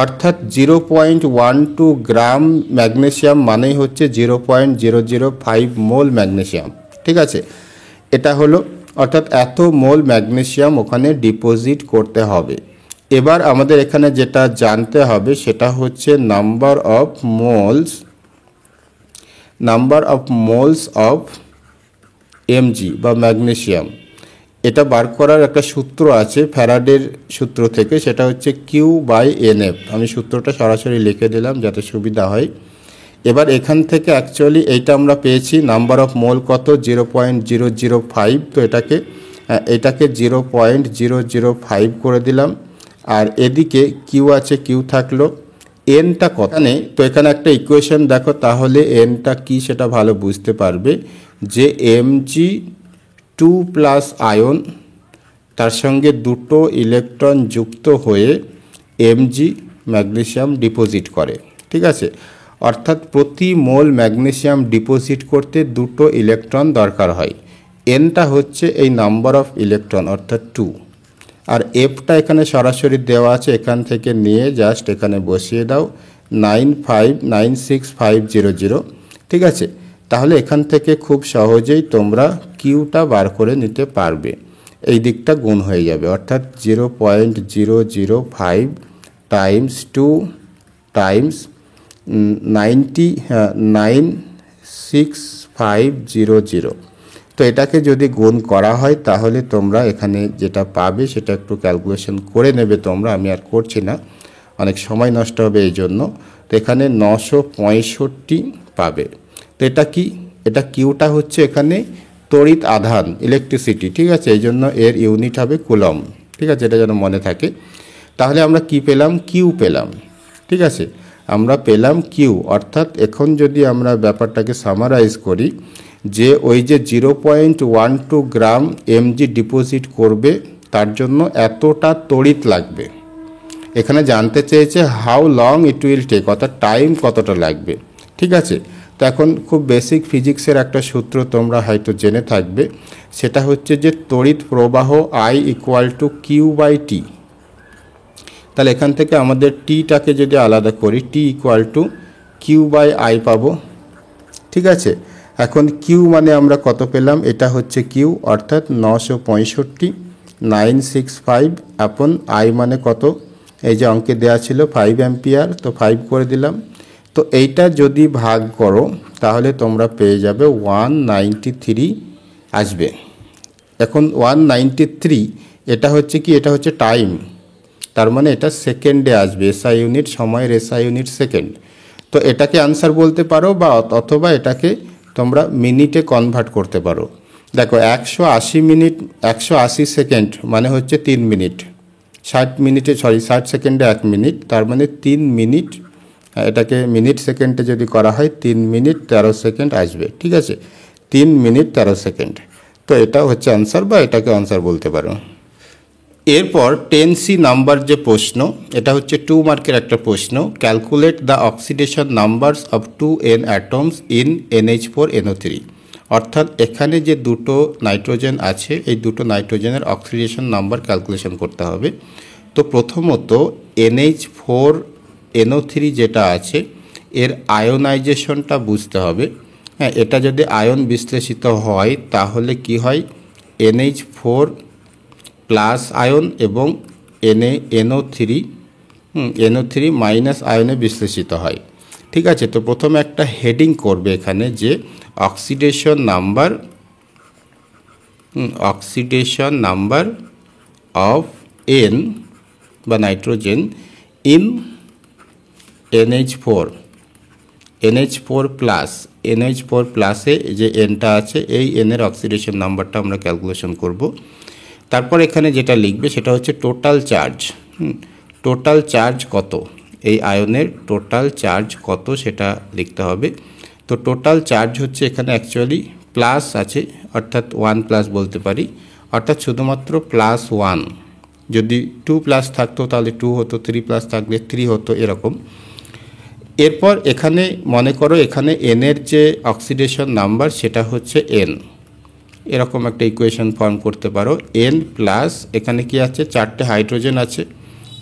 অর্থাৎ 0.12 গ্রাম ম্যাগনেসিয়াম মানেই হচ্ছে 0.005 মোল ম্যাগনেসিয়াম, ঠিক আছে। এটা হলো, অর্থাৎ এত মোল ম্যাগনেসিয়াম ওখানে ডিপোজিট করতে হবে। এবার আমাদের এখানে যেটা জানতে হবে সেটা হচ্ছে number of moles of MG বা ম্যাগনেসিয়াম। এটা বার করার একটা সূত্র আছে ফ্যারাডের সূত্র থেকে, সেটা হচ্ছে Q/NF। আমি সূত্রটা সরাসরি লিখে দিলাম যাতে সুবিধা হয়। এবার এখান থেকে অ্যাকচুয়ালি এইটা আমরা পেয়েছি নাম্বার অফ মোল কত 0.005। তো এটাকে 0.005 করে দিলাম। আর এদিকে কিউ আছে, কিউ থাকলো। এনটা কত নেই, তো এখানে একটা ইকুয়েশন দেখো, তাহলে এনটা কি সেটা ভালো বুঝতে পারবে যে Mg2+ আয়ন, তার সঙ্গে দুটো ইলেকট্রন যুক্ত হয়ে এমজি ম্যাগনেসিয়াম ডিপোজিট করে, ঠিক আছে। অর্থাৎ প্রতি মোল ম্যাগনেসিয়াম ডিপোজিট করতে দুটো ইলেকট্রন দরকার হয়। এনটা হচ্ছে এই নাম্বার অফ ইলেকট্রন অর্থাৎ 2। আর এফটা এখানে সরাসরি দেওয়া আছে, এখান থেকে নিয়ে জাস্ট এখানে বসিয়ে দাও 9596500, ঠিক আছে। তাহলে এখান থেকে খুব সহজেই তোমরা কিউটা বার করে নিতে পারবে। এই দিকটা গুণ হয়ে যাবে, অর্থাৎ 0.005 টাইমস 2 টাইমস 96500। তো এটাকে যদি গুণ করা হয় তাহলে তোমরা এখানে যেটা পাবে সেটা একটু ক্যালকুলেশন করে নেবে তোমরা, আমি আর করছি না, অনেক সময় নষ্ট হবে এই জন্য। তো এখানে 965 পাবে। তো এটা কি, এটা কিউটা হচ্ছে এখানে তড়িৎ আধান, ইলেকট্রিসিটি, ঠিক আছে। এই জন্য এর ইউনিট হবে কুলম, ঠিক আছে, এটা যেন মনে থাকে। তাহলে আমরা কি পেলাম, কিউ পেলাম, ঠিক আছে। আমরা পেলাম কিউ। অর্থাৎ এখন যদি আমরা ব্যাপারটাকে সামারাইজ করি যে ওই যে 0.12 গ্রাম এমজি ডিপোজিট করবে তার জন্য এতটা তড়িৎ লাগবে। এখানে জানতে চেয়েছে how long it will take, অর্থাৎ টাইম কতটা লাগবে, ঠিক আছে। তো এখন খুব বেসিক ফিজিক্সের একটা সূত্র তোমরা হয়তো জেনে থাকবে, সেটা হচ্ছে যে তড়িৎ প্রবাহ I = Q/T। তাহলে এখান থেকে আমাদের টিটাকে যদি আলাদা করি, T = Q/I পাবো, ঠিক আছে। এখন কিউ মানে আমরা কত পেলাম, এটা হচ্ছে কিউ, অর্থাৎ 965 আপন আই মানে কত, এই যে অঙ্কে দেওয়া ছিল 5 অ্যাম্পিয়ার, তো 5 করে দিলাম। তো এইটা যদি ভাগ করো তাহলে তোমরা পেয়ে যাবে 193 আসবে। এখন 193 এটা হচ্ছে কি, এটা হচ্ছে টাইম, তার মানে এটা সেকেন্ডে আসবে, এসআই ইউনিট সময়ের এসআই ইউনিট সেকেন্ড। তো এটাকে আনসার বলতে পারো বা অথবা এটাকে তোমরা মিনিটে কনভার্ট করতে পারো। দেখো 180 সেকেন্ড মানে হচ্ছে 3 মিনিট, 60 সেকেন্ডে 1 মিনিট, তার মানে 3 মিনিট। এটাকে মিনিট সেকেন্ডে যদি করা হয় 3 মিনিট 13 সেকেন্ড আসবে, ঠিক আছে, 3 মিনিট 13 সেকেন্ড। তো এটা হচ্ছে আনসার বা এটাকে আনসার বলতে পারো। এরপর 10C নাম্বার যে প্রশ্ন, এটা হচ্ছে 2 মার্কের একটা প্রশ্ন। Calculate the oxidation numbers of 2n atoms in NH4NO3। অর্থাৎ এখানে যে দুটো নাইট্রোজেন আছে এই দুটো নাইট্রোজেনের অক্সিডেশন নাম্বার ক্যালকুলেশন করতে হবে। তো প্রথমত NH4NO3 যেটা আছে এর আয়োনাইজেশনটা বুঝতে হবে। হ্যাঁ, এটা যদি আয়ন বিশ্লেষিত হয় তাহলে কি হয়, NH4 প্লাস আয়ন এবং NO3 মাইনাস আয়নে বিশ্লেষিত হয়, ঠিক আছে। তো প্রথমে একটা হেডিং করবে এখানে যে অক্সিডেশন নাম্বার অফ N বা nitrogen in NH4 plus NH4 প্লাসে যে এনটা আছে এই এনের অক্সিডেশন নাম্বারটা আমরা ক্যালকুলেশন করব। তারপর এখানে যেটা লিখবে সেটা হচ্ছে টোটাল চার্জ। টোটাল চার্জ কত, এই আয়নের টোটাল চার্জ কত সেটা লিখতে হবে। তো টোটাল চার্জ হচ্ছে এখানে অ্যাকচুয়ালি প্লাস আছে, অর্থাৎ 1 প্লাস বলতে পারি, অর্থাৎ শুধুমাত্র +1। যদি 2 প্লাস থাকতো তাহলে 2 হতো, 3 প্লাস থাকলে 3 হতো, এরকম। এরপর এখানে মনে করো এখানে এনের যে অক্সিডেশন নাম্বার সেটা হচ্ছে n, এরকম একটা ইকুয়েশন ফর্ম করতে পারো। n প্লাস এখানে কি আছে, 4টে হাইড্রোজেন আছে,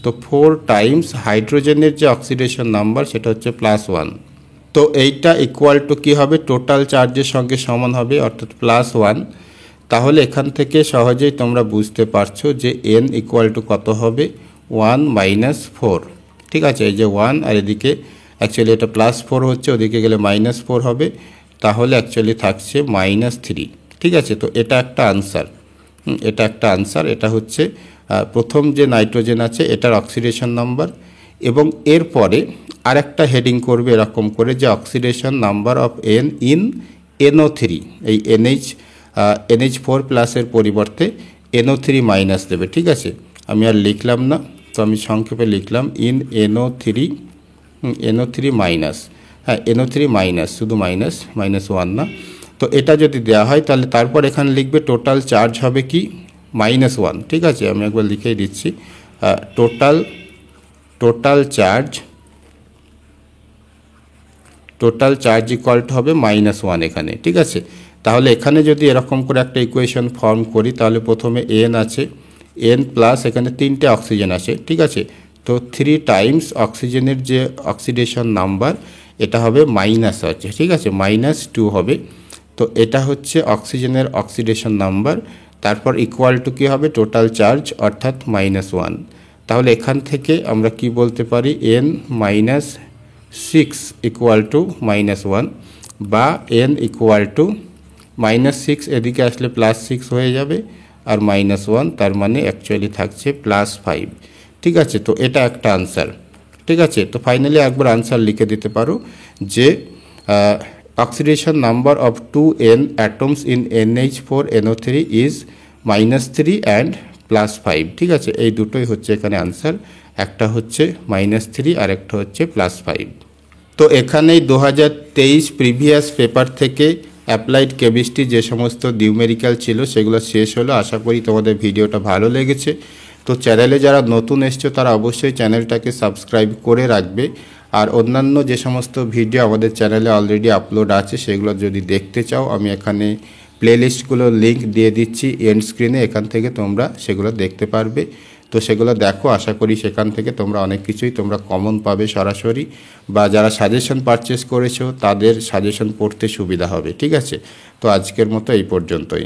তো 4 টাইমস হাইড্রোজেনের যে অক্সিডেশন নাম্বার সেটা হচ্ছে +1। তো এইটা ইকুয়াল টু কী হবে, টোটাল চার্জের সঙ্গে সমান হবে, অর্থাৎ +1। তাহলে এখান থেকে সহজেই তোমরা বুঝতে পারছো যে n ইকুয়াল টু কত হবে, 1 - 4। ঠিক আছে, এই যে 1 আর এদিকে অ্যাকচুয়ালি এটা +4 হচ্ছে, ওদিকে গেলে -4 হবে, তাহলে অ্যাকচুয়ালি থাকছে -3। ঠিক আছে, তো এটা একটা আনসার, এটা একটা আনসার। এটা হচ্ছে প্রথম যে নাইট্রোজেন আছে এটার অক্সিডেশন নাম্বার, এবং এরপরে আরেকটা হেডিং করবে এরকম করে যে oxidation number of n in NO3। এই NH4 প্লাসের পরিবর্তে NO3 মাইনাস দেবে। ঠিক আছে, আমি আর লিখলাম না, তো আমি সংক্ষেপে লিখলাম ইন NO3 মাইনাস, হ্যাঁ NO3 মাইনাস, শুধু -1 না। তো এটা যদি দেওয়া হয় তাহলে তারপর এখানে লিখবে টোটাল চার্জ হবে কি, -1। ঠিক আছে, আমি একবার লিখেই দিচ্ছি, টোটাল চার্জ ইকুয়াল টু হবে -1 এখানে। ঠিক আছে, তাহলে এখানে যদি এরকম করে একটা ইকুয়েশন ফর্ম করি তাহলে প্রথমে n আছে, n প্লাস এখানে 3টে অক্সিজেন আছে। ঠিক আছে, তো 3 টাইমস অক্সিজেনের যে অক্সিডেশন নাম্বার এটা হবে মাইনাস আছে। ঠিক আছে, -2 হবে। তো এটা হচ্ছে অক্সিজেনের অক্সিডেশন নাম্বার, তারপর ইকুয়াল টু কী হবে, টোটাল চার্জ, অর্থাৎ -1। তাহলে এখান থেকে আমরা কি বলতে পারি, n - 6 ইকুয়াল টু -1, বা n ইকুয়াল টু -6 এদিকে আসলে +6 হয়ে যাবে, আর -1 তার মানে অ্যাকচুয়ালি থাকছে +5। ঠিক আছে, তো এটা একটা আনসার। ঠিক আছে, তো ফাইনালি একবার আনসার লিখে দিতে পারো যে oxidation number of 2n atoms in NH4NO3 is -3 and +5। ঠিক আছে, এই দুটোই হচ্ছে এখানে আনসার, একটা হচ্ছে -3 আর একটা হচ্ছে +5। তো এখানেই 2023 প্রিভিয়াস পেপার থেকে অ্যাপ্লাইড কেমিস্ট্রি যে সমস্ত নিউমেরিক্যাল ছিল সেগুলো শেষ হলো। আশা করি তোমাদের ভিডিওটা ভালো লেগেছে। তো চ্যানেলে যারা নতুন এসছো তারা অবশ্যই চ্যানেলটাকে সাবস্ক্রাইব করে রাখবে, আর অন্যান্য যে সমস্ত ভিডিও আমাদের চ্যানেলে অলরেডি আপলোড আছে সেগুলো যদি দেখতে চাও আমি এখানে প্লেলিস্টগুলোর লিঙ্ক দিয়ে দিচ্ছি এন্ড স্ক্রিনে, এখান থেকে তোমরা সেগুলো দেখতে পারবে। তো সেগুলো দেখো, আশা করি সেখান থেকে তোমরা অনেক কিছুই তোমরা কমন পাবে সরাসরি, বা যারা সাজেশন পারচেস করেছো তাদের সাজেশন পড়তে সুবিধা হবে। ঠিক আছে, তো আজকের মতো এই পর্যন্তই।